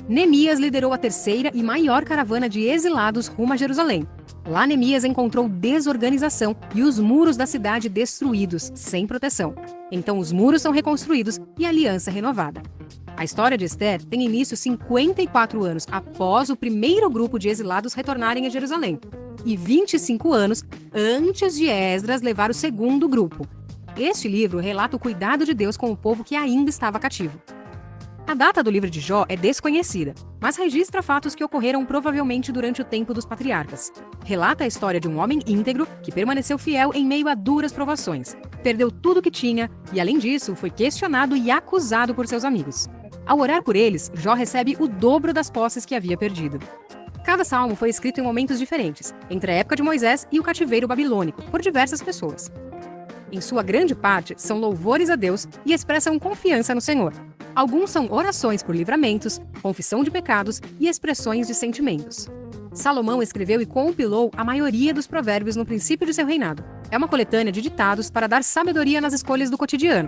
Neemias liderou a terceira e maior caravana de exilados rumo a Jerusalém. Lá Neemias encontrou desorganização e os muros da cidade destruídos, sem proteção. Então os muros são reconstruídos e a aliança renovada. A história de Esther tem início 54 anos após o primeiro grupo de exilados retornarem a Jerusalém, e 25 anos antes de Esdras levar o segundo grupo. Este livro relata o cuidado de Deus com o povo que ainda estava cativo. A data do livro de Jó é desconhecida, mas registra fatos que ocorreram provavelmente durante o tempo dos patriarcas. Relata a história de um homem íntegro que permaneceu fiel em meio a duras provações. Perdeu tudo o que tinha e, além disso, foi questionado e acusado por seus amigos. Ao orar por eles, Jó recebe o dobro das posses que havia perdido. Cada salmo foi escrito em momentos diferentes, entre a época de Moisés e o cativeiro babilônico, por diversas pessoas. Em sua grande parte, são louvores a Deus e expressam confiança no Senhor. Alguns são orações por livramentos, confissão de pecados e expressões de sentimentos. Salomão escreveu e compilou a maioria dos provérbios no princípio de seu reinado. É uma coletânea de ditados para dar sabedoria nas escolhas do cotidiano.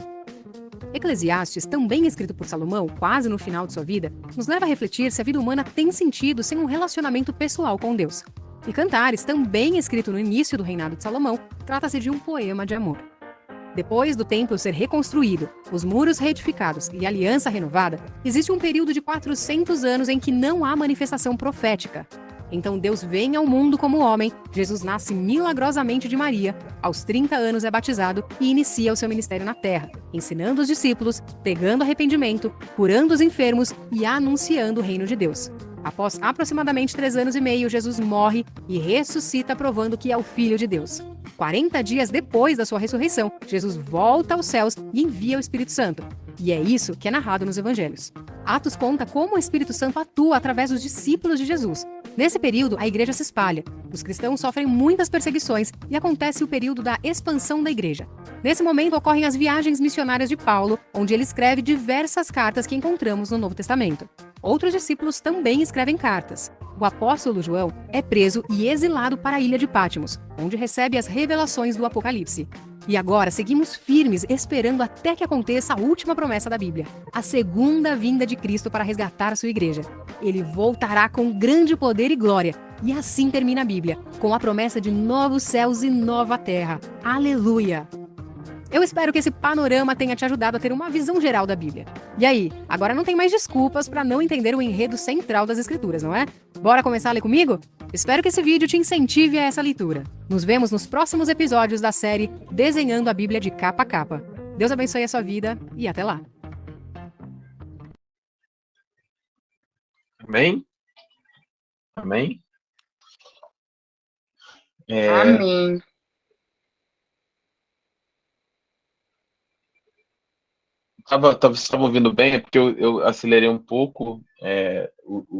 Eclesiastes, também escrito por Salomão, quase no final de sua vida, nos leva a refletir se a vida humana tem sentido sem um relacionamento pessoal com Deus. E Cantares, também escrito no início do reinado de Salomão, trata-se de um poema de amor. Depois do templo ser reconstruído, os muros reedificados e a aliança renovada, existe um período de 400 anos em que não há manifestação profética. Então Deus vem ao mundo como homem, Jesus nasce milagrosamente de Maria, aos 30 anos é batizado e inicia o seu ministério na terra, ensinando os discípulos, pregando arrependimento, curando os enfermos e anunciando o reino de Deus. Após aproximadamente 3 anos e meio, Jesus morre e ressuscita, provando que é o Filho de Deus. 40 dias depois da sua ressurreição, Jesus volta aos céus e envia o Espírito Santo. E é isso que é narrado nos evangelhos. Atos conta como o Espírito Santo atua através dos discípulos de Jesus. Nesse período, a igreja se espalha. Os cristãos sofrem muitas perseguições e acontece o período da expansão da igreja. Nesse momento ocorrem as viagens missionárias de Paulo, onde ele escreve diversas cartas que encontramos no Novo Testamento. Outros discípulos também escrevem cartas. O apóstolo João é preso e exilado para a ilha de Patmos, onde recebe as revelações do Apocalipse. E agora seguimos firmes, esperando até que aconteça a última promessa da Bíblia, a segunda vinda de Cristo para resgatar a sua igreja. Ele voltará com grande poder e glória. E assim termina a Bíblia, com a promessa de novos céus e nova terra. Aleluia! Eu espero que esse panorama tenha te ajudado a ter uma visão geral da Bíblia. E aí, agora não tem mais desculpas para não entender o enredo central das Escrituras, não é? Bora começar a ler comigo? Espero que esse vídeo te incentive a essa leitura. Nos vemos nos próximos episódios da série Desenhando a Bíblia de Capa a Capa. Deus abençoe a sua vida e até lá. Amém? Amém? Amém. Estava ouvindo bem, é porque eu acelerei um pouco,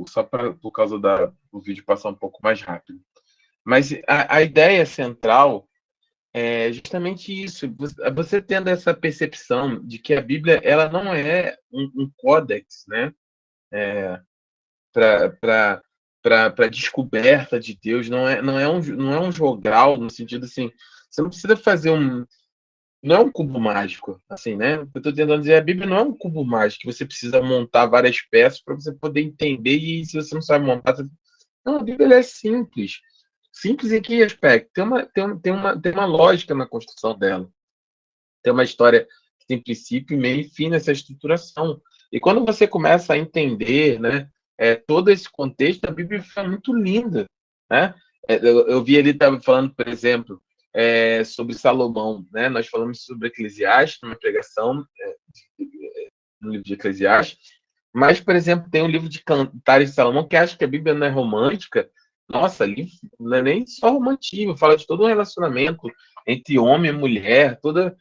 só por causa do vídeo passar um pouco mais rápido. Mas a ideia central é justamente isso, você tendo essa percepção de que a Bíblia ela não é um códex, né, para descoberta de Deus, não é um jogral, no sentido assim, você não precisa fazer não é um cubo mágico, assim, né? Eu estou tentando dizer, a Bíblia não é um cubo mágico, que você precisa montar várias peças para você poder entender, e se você não sabe montar... Não, a Bíblia é simples. Simples em que aspecto? Tem uma lógica na construção dela. Tem uma história que tem princípio, meio e fim nessa estruturação. E quando você começa a entender, né, todo esse contexto, a Bíblia fica muito linda, né? Eu vi ali, estava falando, por exemplo, sobre Salomão, né? Nós falamos sobre Eclesiastes, numa pregação no livro de Eclesiastes, mas, por exemplo, tem um livro de Cantares de Salomão que acha que a Bíblia não é romântica. Nossa, ali não é nem só romantismo, fala de todo um relacionamento entre homem e mulher, todo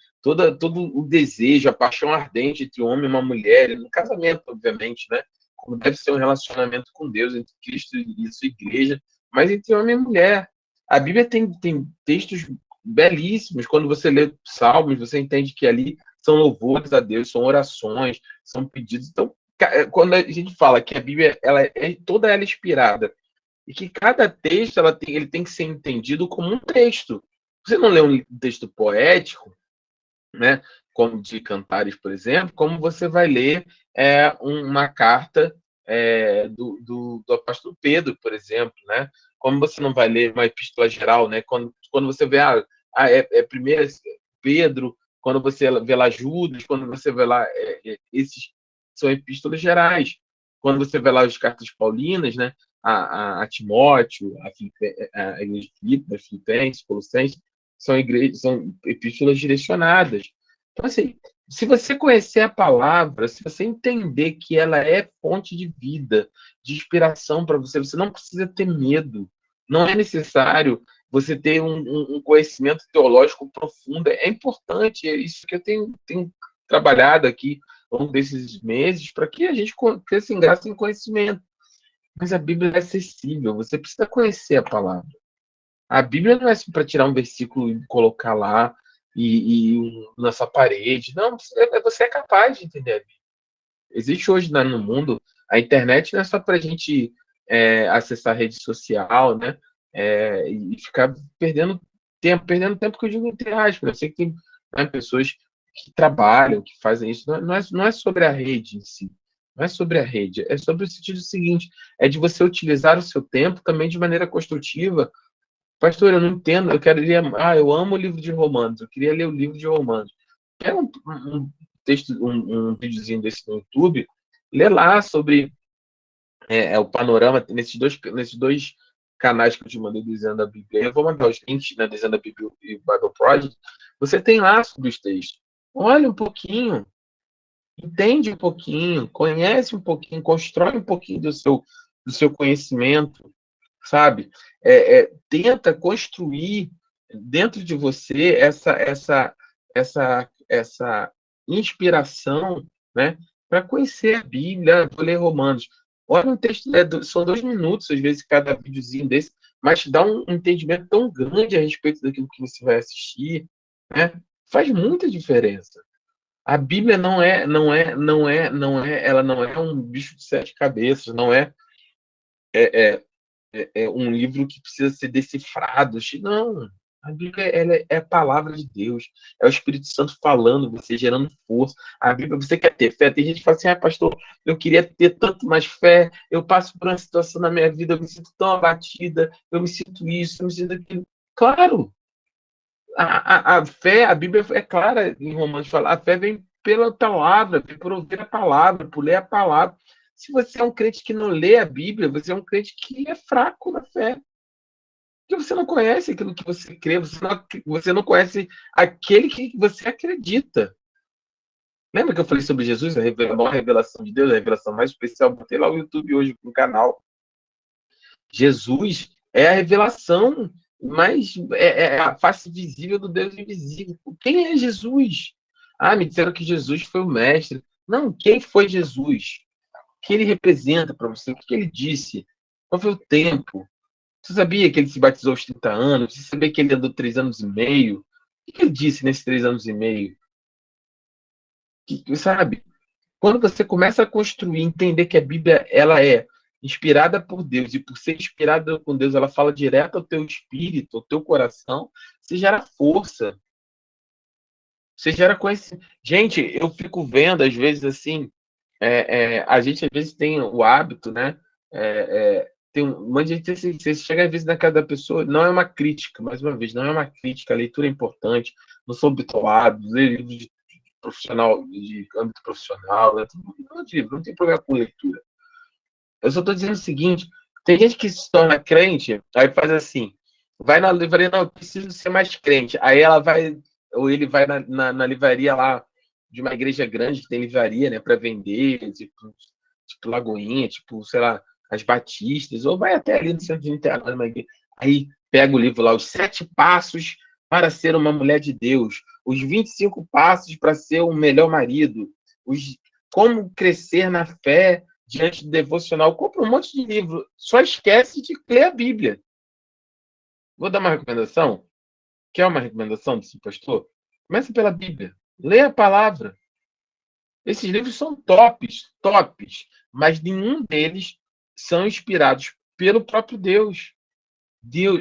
o desejo, a paixão ardente entre um homem e uma mulher, no casamento, obviamente, né? Como deve ser um relacionamento com Deus, entre Cristo e sua igreja, mas entre homem e mulher. A Bíblia tem textos belíssimos. Quando você lê Salmos, você entende que ali são louvores a Deus, são orações, são pedidos. Então, quando a gente fala que a Bíblia toda ela inspirada, e que cada texto ele tem que ser entendido como um texto. Você não lê um texto poético, né, como de Cantares, por exemplo, como você vai ler uma carta do apóstolo Pedro, por exemplo, né? Como você não vai ler uma epístola geral, né? Quando você vê primeiro Pedro, quando você vê lá Judas, quando você vê lá esses são epístolas gerais. Quando você vê lá as cartas paulinas, né? A Timóteo, a igreja de Filipe, a Filipenses, Colossenses, são epístolas direcionadas. Então, assim, se você conhecer a palavra, se você entender que ela é fonte de vida, de inspiração para você, você não precisa ter medo. Não é necessário você ter um conhecimento teológico profundo. É importante, é isso que eu tenho trabalhado aqui ao longo desses meses, para que a gente cresça em graça e em conhecimento. Mas a Bíblia é acessível, você precisa conhecer a palavra. A Bíblia não é para tirar um versículo e colocar lá na sua parede. Não, você é capaz de entender a Bíblia. Existe hoje no mundo, a internet não é só para a gente acessar a rede social, né? E ficar perdendo tempo que eu digo entre aspas. Eu sei que tem, né, pessoas que trabalham, que fazem isso. Não é sobre a rede em si. Não é sobre a rede. É sobre o sentido seguinte: é de você utilizar o seu tempo também de maneira construtiva. Pastor, eu não entendo, eu quero ler. Eu amo o livro de Romanos, eu queria ler o livro de Romanos. Quer um texto, um videozinho desse no YouTube, lê lá sobre o panorama, nesses dois canais que eu te mandei, Desenhando a Bíblia. Eu vou mandar os links, né, Desenhando a Bíblia e o Bible Project. Você tem lá sobre os textos. Olha um pouquinho, entende um pouquinho, conhece um pouquinho, constrói um pouquinho do seu conhecimento, sabe? Tenta construir dentro de você essa inspiração, né? Para conhecer a Bíblia, vou ler Romanos. Olha um texto, são 2 minutos, às vezes, cada videozinho desse, mas te dá um entendimento tão grande a respeito daquilo que você vai assistir, né? Faz muita diferença. A Bíblia ela não é um bicho de 7 cabeças, não é um livro que precisa ser decifrado. Não, a Bíblia é a palavra de Deus, é o Espírito Santo falando, você gerando força. A Bíblia, você quer ter fé? Tem gente que fala assim, pastor, eu queria ter tanto mais fé, eu passo por uma situação na minha vida, eu me sinto tão abatida, eu me sinto isso, eu me sinto aquilo. Claro, a fé, a Bíblia é clara em Romanos, fala, a fé vem pela palavra, vem por ouvir a palavra, por ler a palavra. Se você é um crente que não lê a Bíblia, você é um crente que é fraco na fé. Porque você não conhece aquilo que você crê, você não conhece aquele que você acredita. Lembra que eu falei sobre Jesus, a maior revelação de Deus, a revelação mais especial? Botei lá o YouTube hoje no canal. Jesus é a revelação mais é a face visível do Deus invisível. Quem é Jesus? Me disseram que Jesus foi o mestre. Não, quem foi Jesus? O que ele representa para você? O que ele disse? Qual foi o tempo? Você sabia que ele se batizou aos 30 anos? Você sabia que ele andou 3 anos e meio? O que ele disse nesses 3 anos e meio? Sabe? Quando você começa a construir, entender que a Bíblia ela é inspirada por Deus, e por ser inspirada por Deus, ela fala direto ao teu espírito, ao teu coração, você gera força. Você gera conhecimento. Gente, eu fico vendo, às vezes, assim, a gente, às vezes, tem o hábito, né? Tem um monte de gente, você chega, às vezes, na casa da pessoa, não é uma crítica, mais uma vez, não é uma crítica, a leitura é importante, não sou bitolado, ler livros de profissional, de âmbito profissional, não tem problema com leitura. Eu só estou dizendo o seguinte, tem gente que se torna crente, aí faz assim, vai na livraria, não, eu preciso ser mais crente, aí ela vai, ou ele vai na livraria lá, de uma igreja grande, que tem livraria, né, para vender, tipo Lagoinha, tipo, sei lá, as Batistas, ou vai até ali no centro de Niterói, aí pega o livro lá, os 7 passos para ser uma mulher de Deus, os 25 passos para ser um melhor marido, como crescer na fé diante do devocional. Compra um monte de livro, só esquece de ler a Bíblia. Vou dar uma recomendação? Quer uma recomendação desse pastor? Começa pela Bíblia. Lê a palavra. Esses livros são tops, mas nenhum deles são inspirados pelo próprio Deus.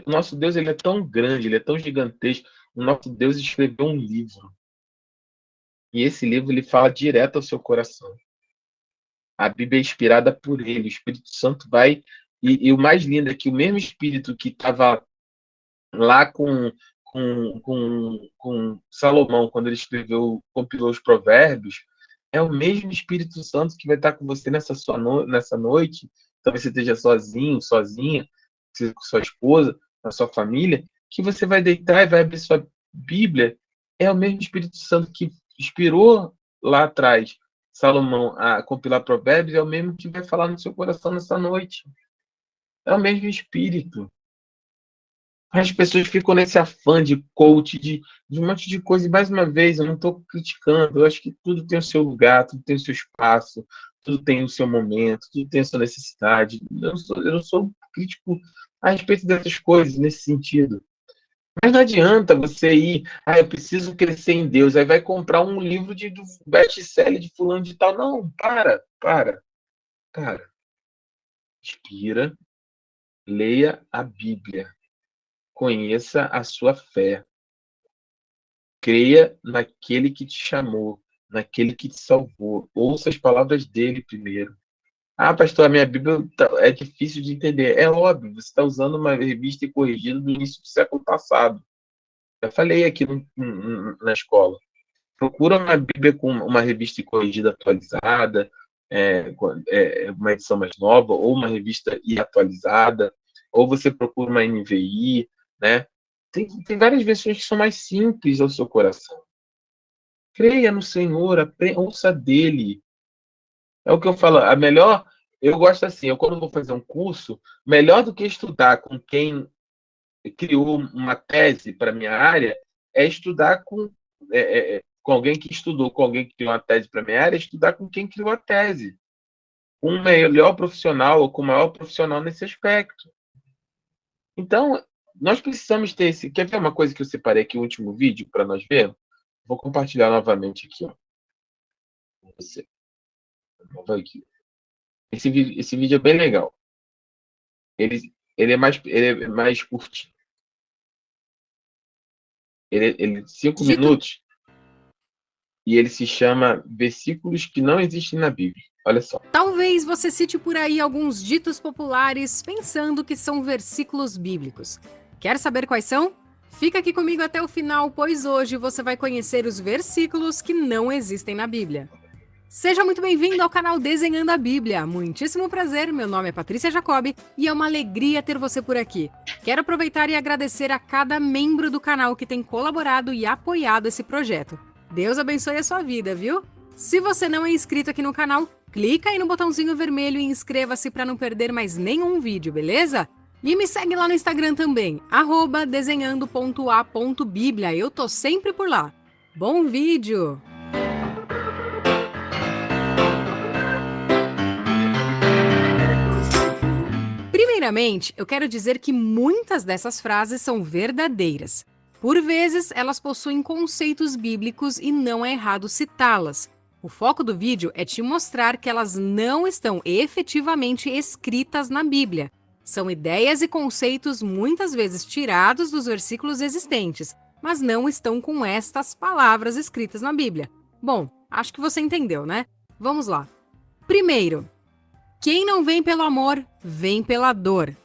Nosso Deus, ele é tão grande, ele é tão gigantesco. O nosso Deus escreveu um livro. E esse livro, ele fala direto ao seu coração. A Bíblia é inspirada por ele. O Espírito Santo vai... E o mais lindo é que o mesmo Espírito que estava lá com Salomão, quando ele compilou os provérbios, é o mesmo Espírito Santo que vai estar com você nessa noite. Talvez você esteja sozinho, sozinha, com sua esposa, na sua família, que você vai deitar e vai abrir sua Bíblia. É o mesmo Espírito Santo que inspirou lá atrás Salomão a compilar provérbios, é o mesmo que vai falar no seu coração nessa noite. É o mesmo Espírito. As pessoas ficam nesse afã de coach, de um monte de coisa. E, mais uma vez, eu não estou criticando. Eu acho que tudo tem o seu lugar, tudo tem o seu espaço, tudo tem o seu momento, tudo tem a sua necessidade. Eu não sou crítico a respeito dessas coisas, nesse sentido. Mas não adianta você ir, eu preciso crescer em Deus, aí vai comprar um livro do best-seller de fulano de tal. Não, para. Inspira, leia a Bíblia. Conheça a sua fé. Creia naquele que te chamou, naquele que te salvou. Ouça as palavras dele primeiro. Pastor, a minha Bíblia é difícil de entender. É óbvio, você está usando uma revista corrigida do início do século passado. Já falei aqui na escola. Procura uma Bíblia com uma revista corrigida atualizada, uma edição mais nova, ou uma revista atualizada, ou você procura uma NVI, né? Tem várias versões que são mais simples ao seu coração. Creia no Senhor, ouça dele. É o que eu falo, eu gosto assim, quando vou fazer um curso, melhor do que estudar com quem criou uma tese para minha área, é estudar com com alguém que estudou, com alguém que criou uma tese para minha área, é estudar com quem criou a tese. Com o melhor profissional ou com o maior profissional nesse aspecto. Então, nós precisamos ter esse... Quer ver uma coisa que eu separei aqui, o último vídeo, para nós ver? Vou compartilhar novamente aqui, ó. Com você. Aqui. Esse vídeo é bem legal. Ele é mais curtinho. Ele 5 minutos e ele se chama Versículos que não existem na Bíblia. Olha só. Talvez você cite por aí alguns ditos populares pensando que são versículos bíblicos. Quer saber quais são? Fica aqui comigo até o final, pois hoje você vai conhecer os versículos que não existem na Bíblia. Seja muito bem-vindo ao canal Desenhando a Bíblia. Muitíssimo prazer, meu nome é Patrícia Jacobi e é uma alegria ter você por aqui. Quero aproveitar e agradecer a cada membro do canal que tem colaborado e apoiado esse projeto. Deus abençoe a sua vida, viu? Se você não é inscrito aqui no canal, clica aí no botãozinho vermelho e inscreva-se para não perder mais nenhum vídeo, beleza? E me segue lá no Instagram também, @desenhando.a.bíblia. Eu tô sempre por lá. Bom vídeo! Primeiramente, eu quero dizer que muitas dessas frases são verdadeiras. Por vezes, elas possuem conceitos bíblicos e não é errado citá-las. O foco do vídeo é te mostrar que elas não estão efetivamente escritas na Bíblia. São ideias e conceitos muitas vezes tirados dos versículos existentes, mas não estão com estas palavras escritas na Bíblia. Bom, acho que você entendeu, né? Vamos lá. Primeiro, quem não vem pelo amor, vem pela dor.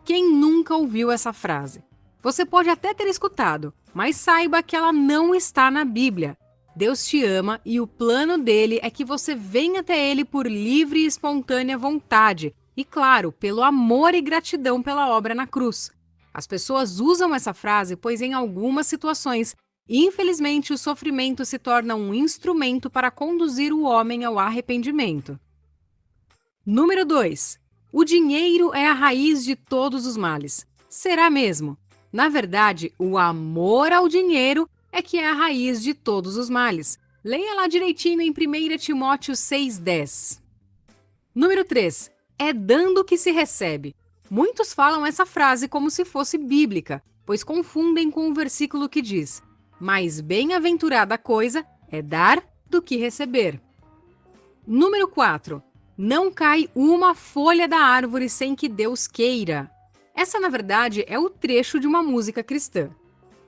Quem nunca ouviu essa frase? Você pode até ter escutado, mas saiba que ela não está na Bíblia. Deus te ama e o plano dele é que você venha até ele por livre e espontânea vontade. E claro, pelo amor e gratidão pela obra na cruz. As pessoas usam essa frase pois em algumas situações, infelizmente, o sofrimento se torna um instrumento para conduzir o homem ao arrependimento. Número 2. O dinheiro é a raiz de todos os males. Será mesmo? Na verdade, o amor ao dinheiro é que é a raiz de todos os males. Leia lá direitinho em 1 Timóteo 6,10. Número 3. É dando que se recebe. Muitos falam essa frase como se fosse bíblica, pois confundem com o versículo que diz: mais bem-aventurada coisa é dar do que receber. Número 4. Não cai uma folha da árvore sem que Deus queira. Essa, na verdade, é o trecho de uma música cristã.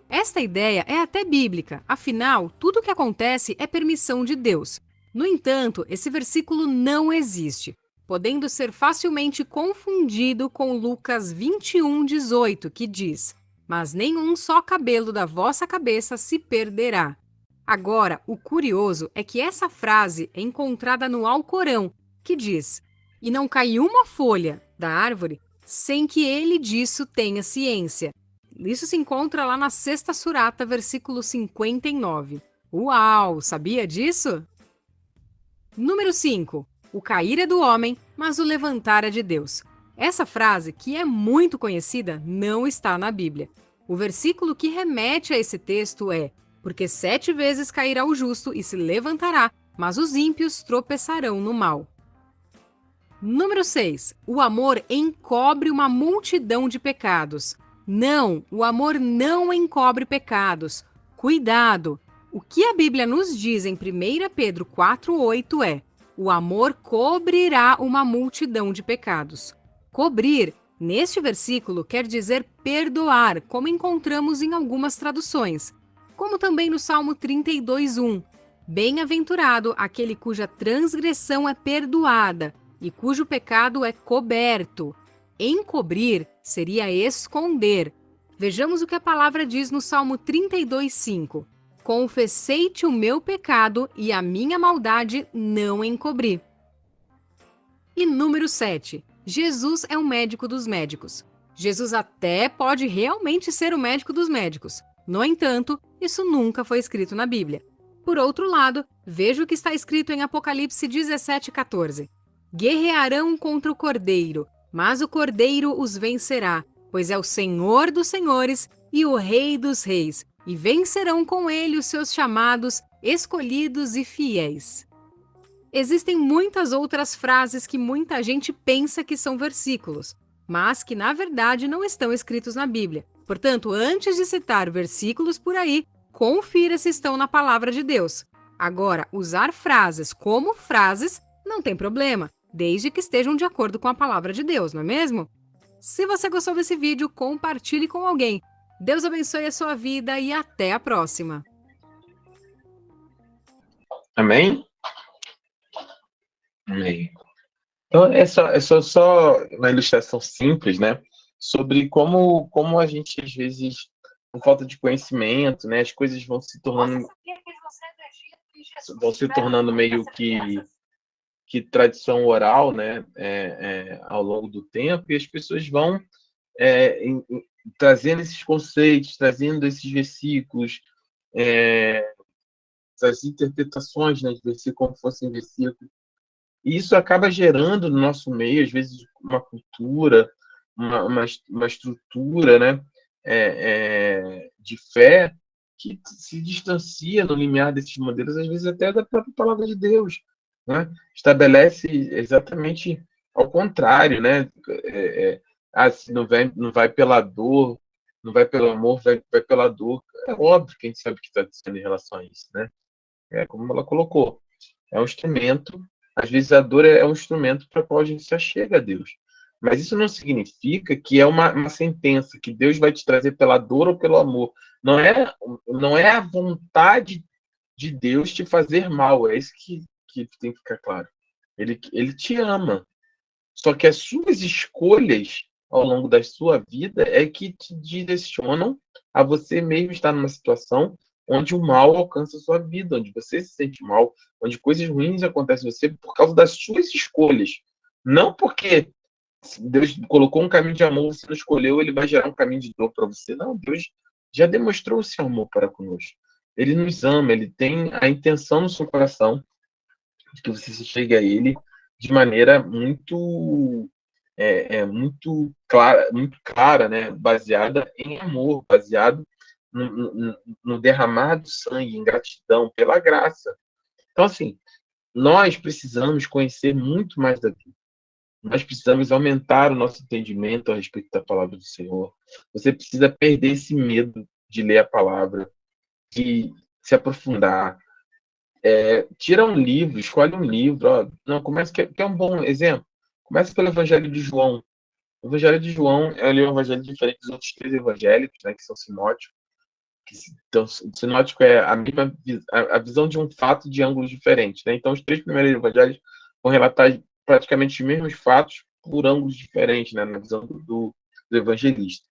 Esta ideia é até bíblica, afinal, tudo o que acontece é permissão de Deus. No entanto, esse versículo não existe, podendo ser facilmente confundido com Lucas 21:18, que diz: mas nenhum só cabelo da vossa cabeça se perderá. Agora, o curioso é que essa frase é encontrada no Alcorão, que diz: e não cai uma folha da árvore sem que ele disso tenha ciência. Isso se encontra lá na Sexta Surata, versículo 59. Uau, sabia disso? Número 5. O cair é do homem, mas o levantar é de Deus. Essa frase, que é muito conhecida, não está na Bíblia. O versículo que remete a esse texto é: porque 7 vezes cairá o justo e se levantará, mas os ímpios tropeçarão no mal. Número 6. O amor encobre uma multidão de pecados. Não, o amor não encobre pecados. Cuidado! O que a Bíblia nos diz em 1 Pedro 4,8 é: o amor cobrirá uma multidão de pecados. Cobrir, neste versículo, quer dizer perdoar, como encontramos em algumas traduções. Como também no Salmo 32:1. Bem-aventurado aquele cuja transgressão é perdoada e cujo pecado é coberto. Encobrir seria esconder. Vejamos o que a palavra diz no Salmo 32:5. Confessei-te o meu pecado e a minha maldade não encobri. E número 7. Jesus é o médico dos médicos. Jesus até pode realmente ser o médico dos médicos. No entanto, isso nunca foi escrito na Bíblia. Por outro lado, veja o que está escrito em Apocalipse 17:14. Guerrearão contra o Cordeiro, mas o Cordeiro os vencerá, pois é o Senhor dos senhores e o Rei dos reis. e vencerão com ele os seus chamados, escolhidos e fiéis. Existem muitas outras frases que muita gente pensa que são versículos, mas que na verdade não estão escritos na Bíblia. Portanto, antes de citar versículos por aí, confira se estão na palavra de Deus. Agora, usar frases como frases não tem problema, desde que estejam de acordo com a palavra de Deus, não é mesmo? Se você gostou desse vídeo, compartilhe com alguém. Deus abençoe a sua vida e até a próxima. Amém? Amém. Então, só uma ilustração simples, né? Sobre como a gente, às vezes, por falta de conhecimento, né? As coisas vão se tornando meio que tradição oral, né? Ao longo do tempo, e as pessoas vão trazendo esses conceitos, trazendo esses versículos, essas interpretações, né, de versículo como fossem versículos. E isso acaba gerando no nosso meio, às vezes, uma cultura, uma estrutura, né, de fé que se distancia no limiar desses modelos, às vezes até da própria palavra de Deus, né? Estabelece exatamente ao contrário, né? Se não vai pela dor, não vai pelo amor, vai pela dor. É óbvio que a gente sabe o que está dizendo em relação a isso, né? Como ela colocou, é um instrumento. Às vezes a dor é um instrumento para o qual a gente se achega a Deus. Mas isso não significa que é uma sentença, que Deus vai te trazer pela dor ou pelo amor. Não é a vontade de Deus te fazer mal. É isso que tem que ficar claro. Ele te ama. Só que as suas escolhas ao longo da sua vida é que te direcionam a você mesmo estar numa situação onde o mal alcança a sua vida, onde você se sente mal, onde coisas ruins acontecem com você por causa das suas escolhas. Não porque Deus colocou um caminho de amor, você não escolheu, ele vai gerar um caminho de dor para você. Não, Deus já demonstrou o seu amor para conosco. Ele nos ama, ele tem a intenção no seu coração de que você se chegue a ele de maneira muito muito clara, né? Baseada em amor, baseado no derramar do sangue, em gratidão, pela graça. Então, assim, nós precisamos conhecer muito mais da Bíblia. Nós precisamos aumentar o nosso entendimento a respeito da palavra do Senhor. Você precisa perder esse medo de ler a palavra, de se aprofundar. Tira um livro, escolhe um livro. Ó, não, quer um bom exemplo? Começa pelo Evangelho de João. O Evangelho de João é um evangelho diferente dos outros 3 evangélicos, né, que são sinóticos. Então, o sinótico é a visão de um fato de ângulos diferentes, né? Então, os 3 primeiros evangelhos vão relatar praticamente os mesmos fatos por ângulos diferentes, né, na visão do evangelista.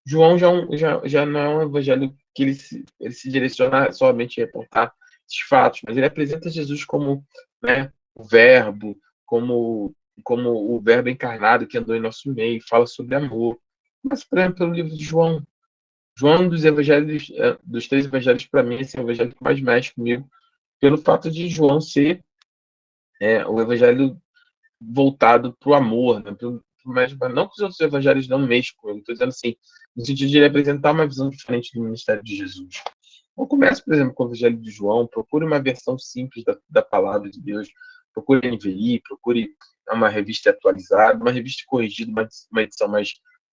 João já não é um evangelho que ele se direciona somente a reportar esses fatos, mas ele apresenta Jesus como, né, o Verbo, como o Verbo encarnado que andou em nosso meio, fala sobre amor. Mas, por exemplo, pelo livro de João. João, dos evangelhos, dos 3 evangelhos, para mim, esse é o evangelho que mais mexe comigo, pelo fato de João ser o evangelho voltado para o amor, né? Mas não que os outros evangelhos não mexam com ele, estou dizendo assim, no sentido de ele apresentar uma visão diferente do ministério de Jesus. Então, comece, por exemplo, com o evangelho de João, procure uma versão simples da palavra de Deus, procure NVI, procure uma revista atualizada, uma revista corrigida, uma edição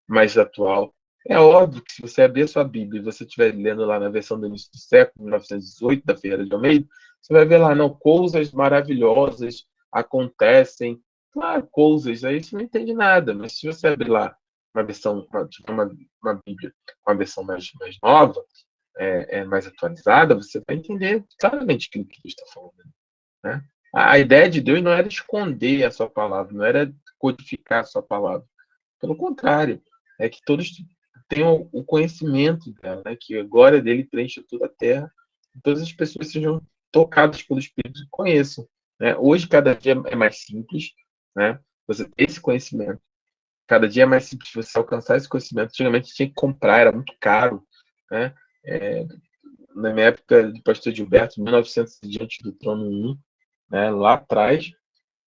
mais atual. É óbvio que se você abrir a sua Bíblia e você estiver lendo lá na versão do início do século, 1918, da Ferreira de Almeida, você vai ver lá, não, coisas maravilhosas acontecem. Claro, coisas, aí você não entende nada, mas se você abrir lá uma versão, uma Bíblia com uma versão mais nova, mais atualizada, você vai entender claramente aquilo que Deus está falando, né? A ideia de Deus não era esconder a sua palavra, não era codificar a sua palavra. Pelo contrário, é que todos tenham o conhecimento dela, né? Que a glória dele preencha toda a terra, e todas as pessoas sejam tocadas pelo Espírito e conheçam, né? Hoje, cada dia é mais simples, né? Você ter esse conhecimento. Cada dia é mais simples você alcançar esse conhecimento. Antigamente tinha que comprar, era muito caro, né? Na minha época de pastor Gilberto, 1900 diante do trono 1, né? Lá atrás,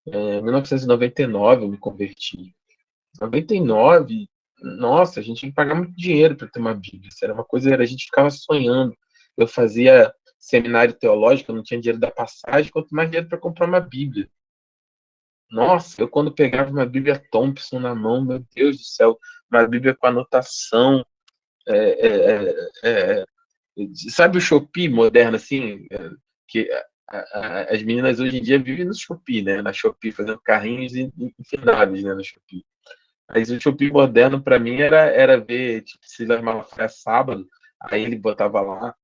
em 1999 eu me converti. Em 99, nossa, a gente tinha que pagar muito dinheiro para ter uma Bíblia. Isso era uma coisa, a gente ficava sonhando. Eu fazia seminário teológico, eu não tinha dinheiro da passagem, quanto mais dinheiro para comprar uma Bíblia. Nossa, eu quando pegava uma Bíblia Thompson na mão, meu Deus do céu, uma Bíblia com anotação, é, é, é, é, sabe o Shopee moderno, assim, que as meninas hoje em dia vivem no Shopee, né? Na Shopee, fazendo carrinhos infináveis, né? No Shopee. Mas o Shopee moderno, para mim, era ver, tipo, Silas Malafaia sábado, aí ele botava lá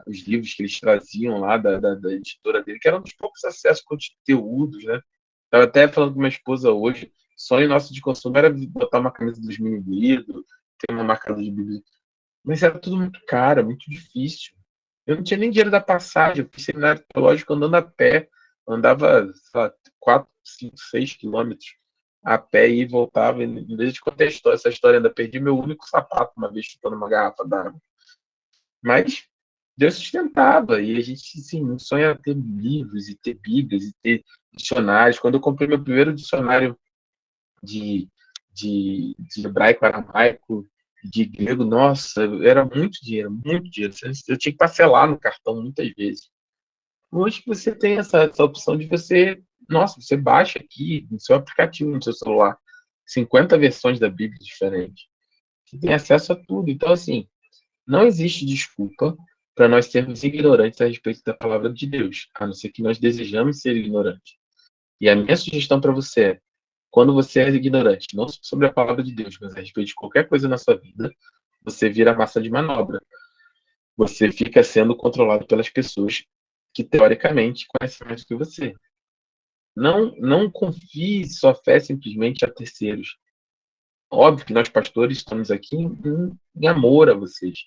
os livros que eles traziam lá da editora dele, que eram dos poucos acessos com conteúdos, né? Estava até falando com minha esposa hoje, sonho nosso de consumo era botar uma camisa dos Mini Lido, ter uma marcador de Bíblia. Mas era tudo muito caro, muito difícil. Eu não tinha nem dinheiro da passagem, eu fiz seminário teológico andando a pé. Andava, sei lá, 4, 5, 6 quilômetros a pé e voltava. Em vez de contar essa história, ainda perdi meu único sapato uma vez chutando uma garrafa d'água. Mas Deus sustentava, e a gente, assim, um sonho era ter livros, e ter bíblias, e ter dicionários. Quando eu comprei meu primeiro dicionário de, de hebraico, aramaico, de grego, nossa, era muito dinheiro, muito dinheiro. Eu tinha que parcelar no cartão muitas vezes. Hoje você tem essa opção de você, nossa, você baixa aqui no seu aplicativo, no seu celular, 50 versões da Bíblia diferentes. Você tem acesso a tudo. Então, assim, não existe desculpa para nós sermos ignorantes a respeito da palavra de Deus, a não ser que nós desejamos ser ignorantes. E a minha sugestão para você é, quando você é ignorante, não sobre a palavra de Deus, mas a respeito de qualquer coisa na sua vida, você vira massa de manobra. Você fica sendo controlado pelas pessoas que, teoricamente, conhecem mais do que você. Não confie sua fé simplesmente a terceiros. Óbvio que nós, pastores, estamos aqui em amor a vocês.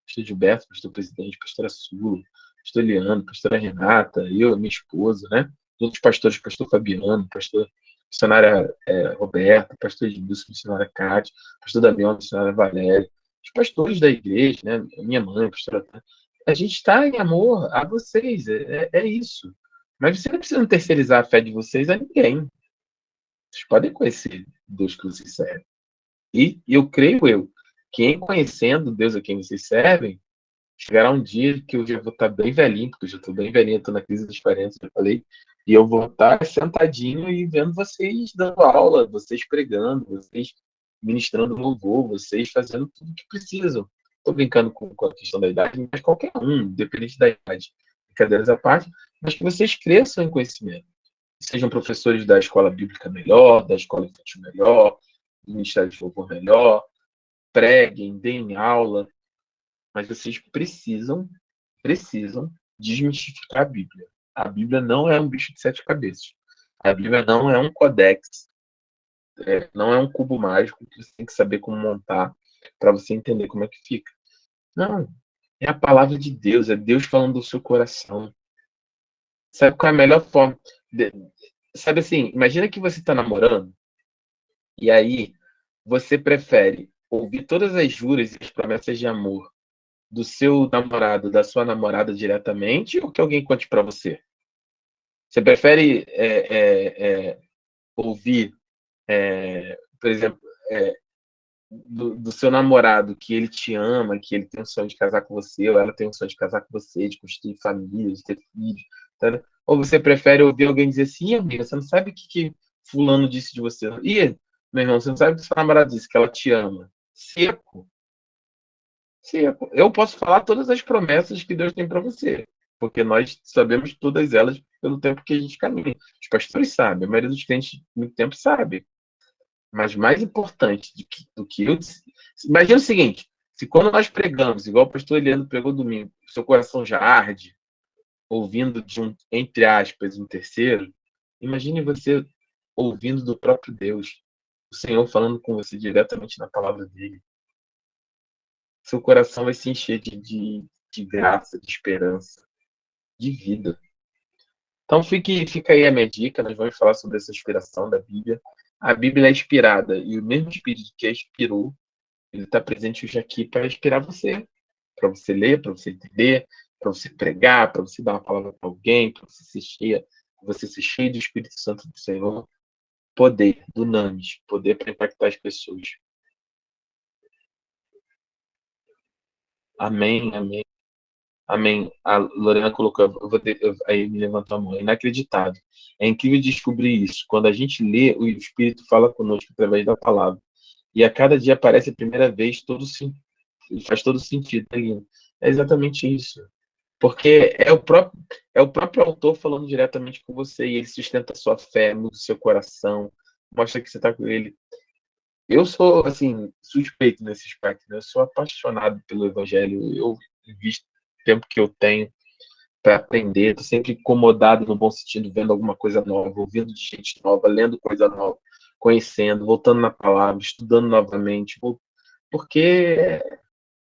Pastor Gilberto, pastor presidente, pastora Sula, pastor Leandro, pastora Renata, eu, minha esposa, né? Outros pastores, pastor Fabiano, pastor missionária Roberta, pastor Edilson, missionária Cátia, pastor Damião, missionária Valéria, os pastores da igreja, né? Minha mãe, pastora Tânia. A gente está em amor a vocês, é isso. Mas você não precisa terceirizar a fé de vocês a ninguém. Vocês podem conhecer Deus que vocês servem. E eu creio que em conhecendo Deus a quem vocês servem, chegará um dia que eu já vou estar bem velhinho, porque eu já estou bem velhinho, estou na crise dos 40, já falei, e eu vou estar sentadinho e vendo vocês dando aula, vocês pregando, vocês ministrando louvor, vocês fazendo tudo o que precisam. Estou brincando com a questão da idade, mas qualquer um, independente da idade, brincadeiras à parte, mas que vocês cresçam em conhecimento. Sejam professores da escola bíblica melhor, da escola infantil melhor, do Ministério de Louvor melhor, preguem, deem aula, mas vocês precisam desmistificar a Bíblia. A Bíblia não é um bicho de 7 cabeças. A Bíblia não é um codex, não é um cubo mágico que você tem que saber como montar para você entender como é que fica. Não, é a palavra de Deus, é Deus falando do seu coração. Sabe qual é a melhor forma? Sabe assim, imagina que você está namorando e aí você prefere ouvir todas as juras e as promessas de amor do seu namorado, da sua namorada diretamente, ou que alguém conte para você? Você prefere ouvir, por exemplo, do seu namorado que ele te ama, que ele tem um sonho de casar com você, ou ela tem um sonho de casar com você, de construir família, de ter filhos, tá? Ou você prefere ouvir alguém dizer assim, amiga, você não sabe o que fulano disse de você? Ih, meu irmão, você não sabe o que seu namorado disse, que ela te ama. Seco. Eu posso falar todas as promessas que Deus tem para você, porque nós sabemos todas elas pelo tempo que a gente caminha. Os pastores sabem, a maioria dos crentes muito tempo sabe. Mas mais importante do que eu disse, imagina o seguinte: se quando nós pregamos, igual o pastor Eliano pregou domingo, seu coração já arde, ouvindo de um, entre aspas, um terceiro, imagine você ouvindo do próprio Deus, o Senhor falando com você diretamente na palavra dele. Seu coração vai se encher de graça, de esperança, de vida. Então fica aí a minha dica, nós vamos falar sobre essa inspiração da Bíblia. A Bíblia é inspirada, e o mesmo Espírito que a inspirou, ele está presente hoje aqui para inspirar você, para você ler, para você entender, para você pregar, para você dar uma palavra para alguém, para você ser cheio do Espírito Santo do Senhor. Poder, dunamis, poder para impactar as pessoas. Amém, amém, amém. A Lorena colocou, aí me levantou a mão. É inacreditável. É incrível descobrir isso. Quando a gente lê, o Espírito fala conosco através da palavra. E a cada dia aparece a primeira vez, faz todo sentido, né, Lina? É exatamente isso. Porque é o próprio autor falando diretamente com você, e ele sustenta a sua fé, muda o seu coração, mostra que você está com ele. Eu sou, assim, suspeito nesse aspecto, né? Eu sou apaixonado pelo Evangelho. Eu invisto o tempo que eu tenho para aprender, estou sempre incomodado no bom sentido, vendo alguma coisa nova, ouvindo de gente nova, lendo coisa nova, conhecendo, voltando na palavra, estudando novamente, porque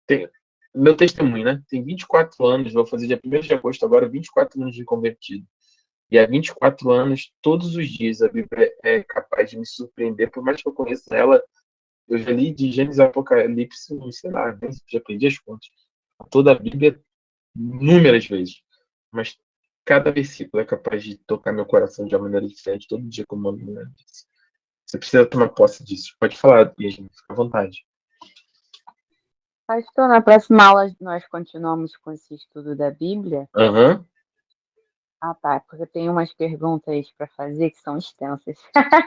tem, meu testemunho, né? Tem 24 anos, vou fazer dia 1º de agosto agora, 24 anos de convertido. E há 24 anos, todos os dias, a Bíblia é capaz de me surpreender, por mais que eu conheça ela, eu já li de Gênesis a Apocalipse, sei lá, já perdi as contas. Toda a Bíblia, inúmeras vezes. Mas cada versículo é capaz de tocar meu coração de uma maneira diferente, todo dia como uma maneira disso. Você precisa tomar posse disso. Pode falar, Yasmin, fica à vontade. Pastor, na próxima aula nós continuamos com esse estudo da Bíblia. Aham. Ah, tá, porque eu tenho umas perguntas para fazer que são extensas.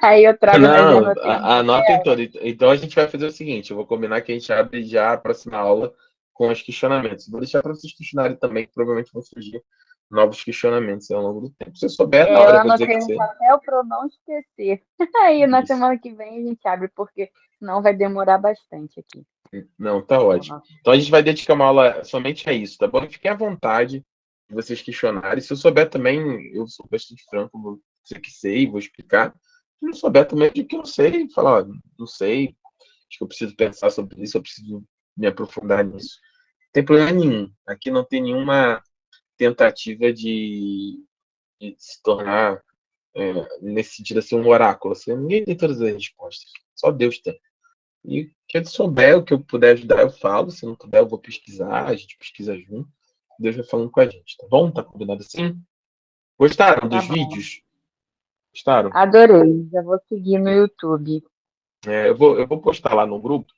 Aí eu trago nas Não, anotei. anotem todo. Então a gente vai fazer o seguinte: eu vou combinar que a gente abre já a próxima aula com os questionamentos. Vou deixar para vocês questionarem também, que provavelmente vão surgir novos questionamentos ao longo do tempo. Se eu souber, na Eu hora eu vou dizer anotei que um você. papel para eu não esquecer. Aí na Isso. semana que vem a gente abre, porque senão vai demorar bastante aqui. Não, tá ótimo. Então a gente vai dedicar uma aula somente a isso, tá bom? Fiquem à vontade de vocês questionarem. Se eu souber também, eu sou bastante franco, vou dizer que sei, vou explicar. Se não souber também, eu digo que não sei, falar, ó, não sei, acho que eu preciso pensar sobre isso, eu preciso me aprofundar nisso. Não tem problema nenhum. Aqui não tem nenhuma tentativa de se tornar, nesse sentido, assim, um oráculo. Assim, ninguém tem todas as respostas, só Deus tem. E o que eu souber, o que eu puder ajudar, eu falo. Se não puder, eu vou pesquisar, a gente pesquisa junto. Deus vai falando com a gente, tá bom? Tá combinado assim? Gostaram Tá dos bom. vídeos? Gostaram? Adorei. Já vou seguir no YouTube. Eu vou postar lá no grupo,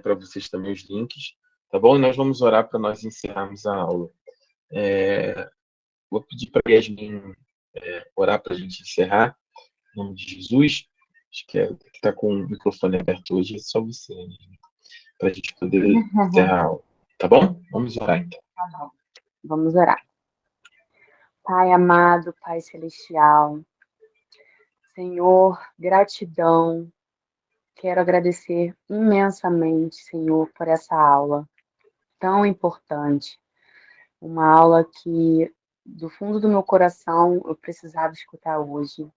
para vocês também os links, tá bom? E nós vamos orar para nós encerrarmos a aula. Vou pedir para a Yasmin orar para a gente encerrar, em nome de Jesus. Acho que está com o microfone aberto hoje, é só você, para a gente poder encerrar a aula. Tá bom? Vamos orar então. Tá bom. Vamos orar. Pai amado, Pai celestial, Senhor, gratidão. Quero agradecer imensamente, Senhor, por essa aula tão importante. Uma aula que, do fundo do meu coração, eu precisava escutar hoje.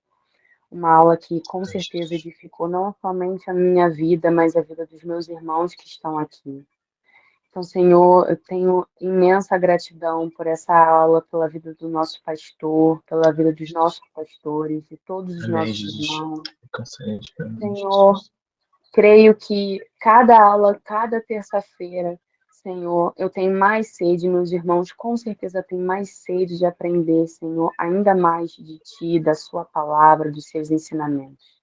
Uma aula que, com certeza, edificou não somente a minha vida, mas a vida dos meus irmãos que estão aqui. Então, Senhor, eu tenho imensa gratidão por essa aula, pela vida do nosso pastor, pela vida dos nossos pastores e todos os Amém, nossos Jesus. irmãos. Cancelante, Senhor, creio que cada aula, cada terça-feira, Senhor, eu tenho mais sede, meus irmãos com certeza têm mais sede de aprender, Senhor, ainda mais de Ti, da Sua palavra, dos Seus ensinamentos.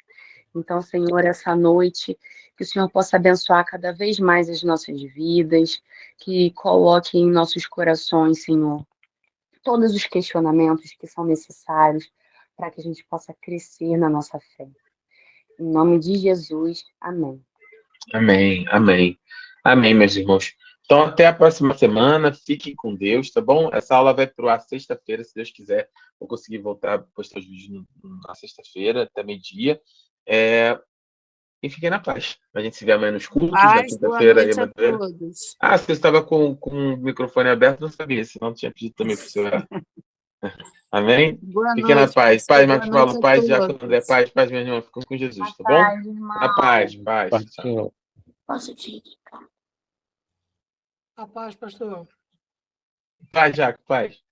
Então, Senhor, essa noite, que o Senhor possa abençoar cada vez mais as nossas vidas, que coloque em nossos corações, Senhor, todos os questionamentos que são necessários para que a gente possa crescer na nossa fé. Em nome de Jesus, amém. Amém, amém. Amém, meus irmãos. Então, até a próxima semana. Fiquem com Deus, tá bom? Essa aula vai pro ar sexta-feira, se Deus quiser. Vou conseguir voltar a postar os vídeos na sexta-feira, até meio-dia. E fiquem na paz. A gente se vê amanhã nos cultos, na Paz, boa quinta-feira. noite a todos. Se você estava com o microfone aberto, não sabia, senão tinha pedido também para você orar. Amém? Boa Fiquem na noite, paz. pastor. Paz, Boa Marcos noite Paulo. a Paz, Jacob André. todos. Paz, meu irmão. Ficam com Jesus, tá bom? Paz, irmão. Na paz, paz. Tchau. Posso ficar? A paz, pastor. Paz, Jacob, paz.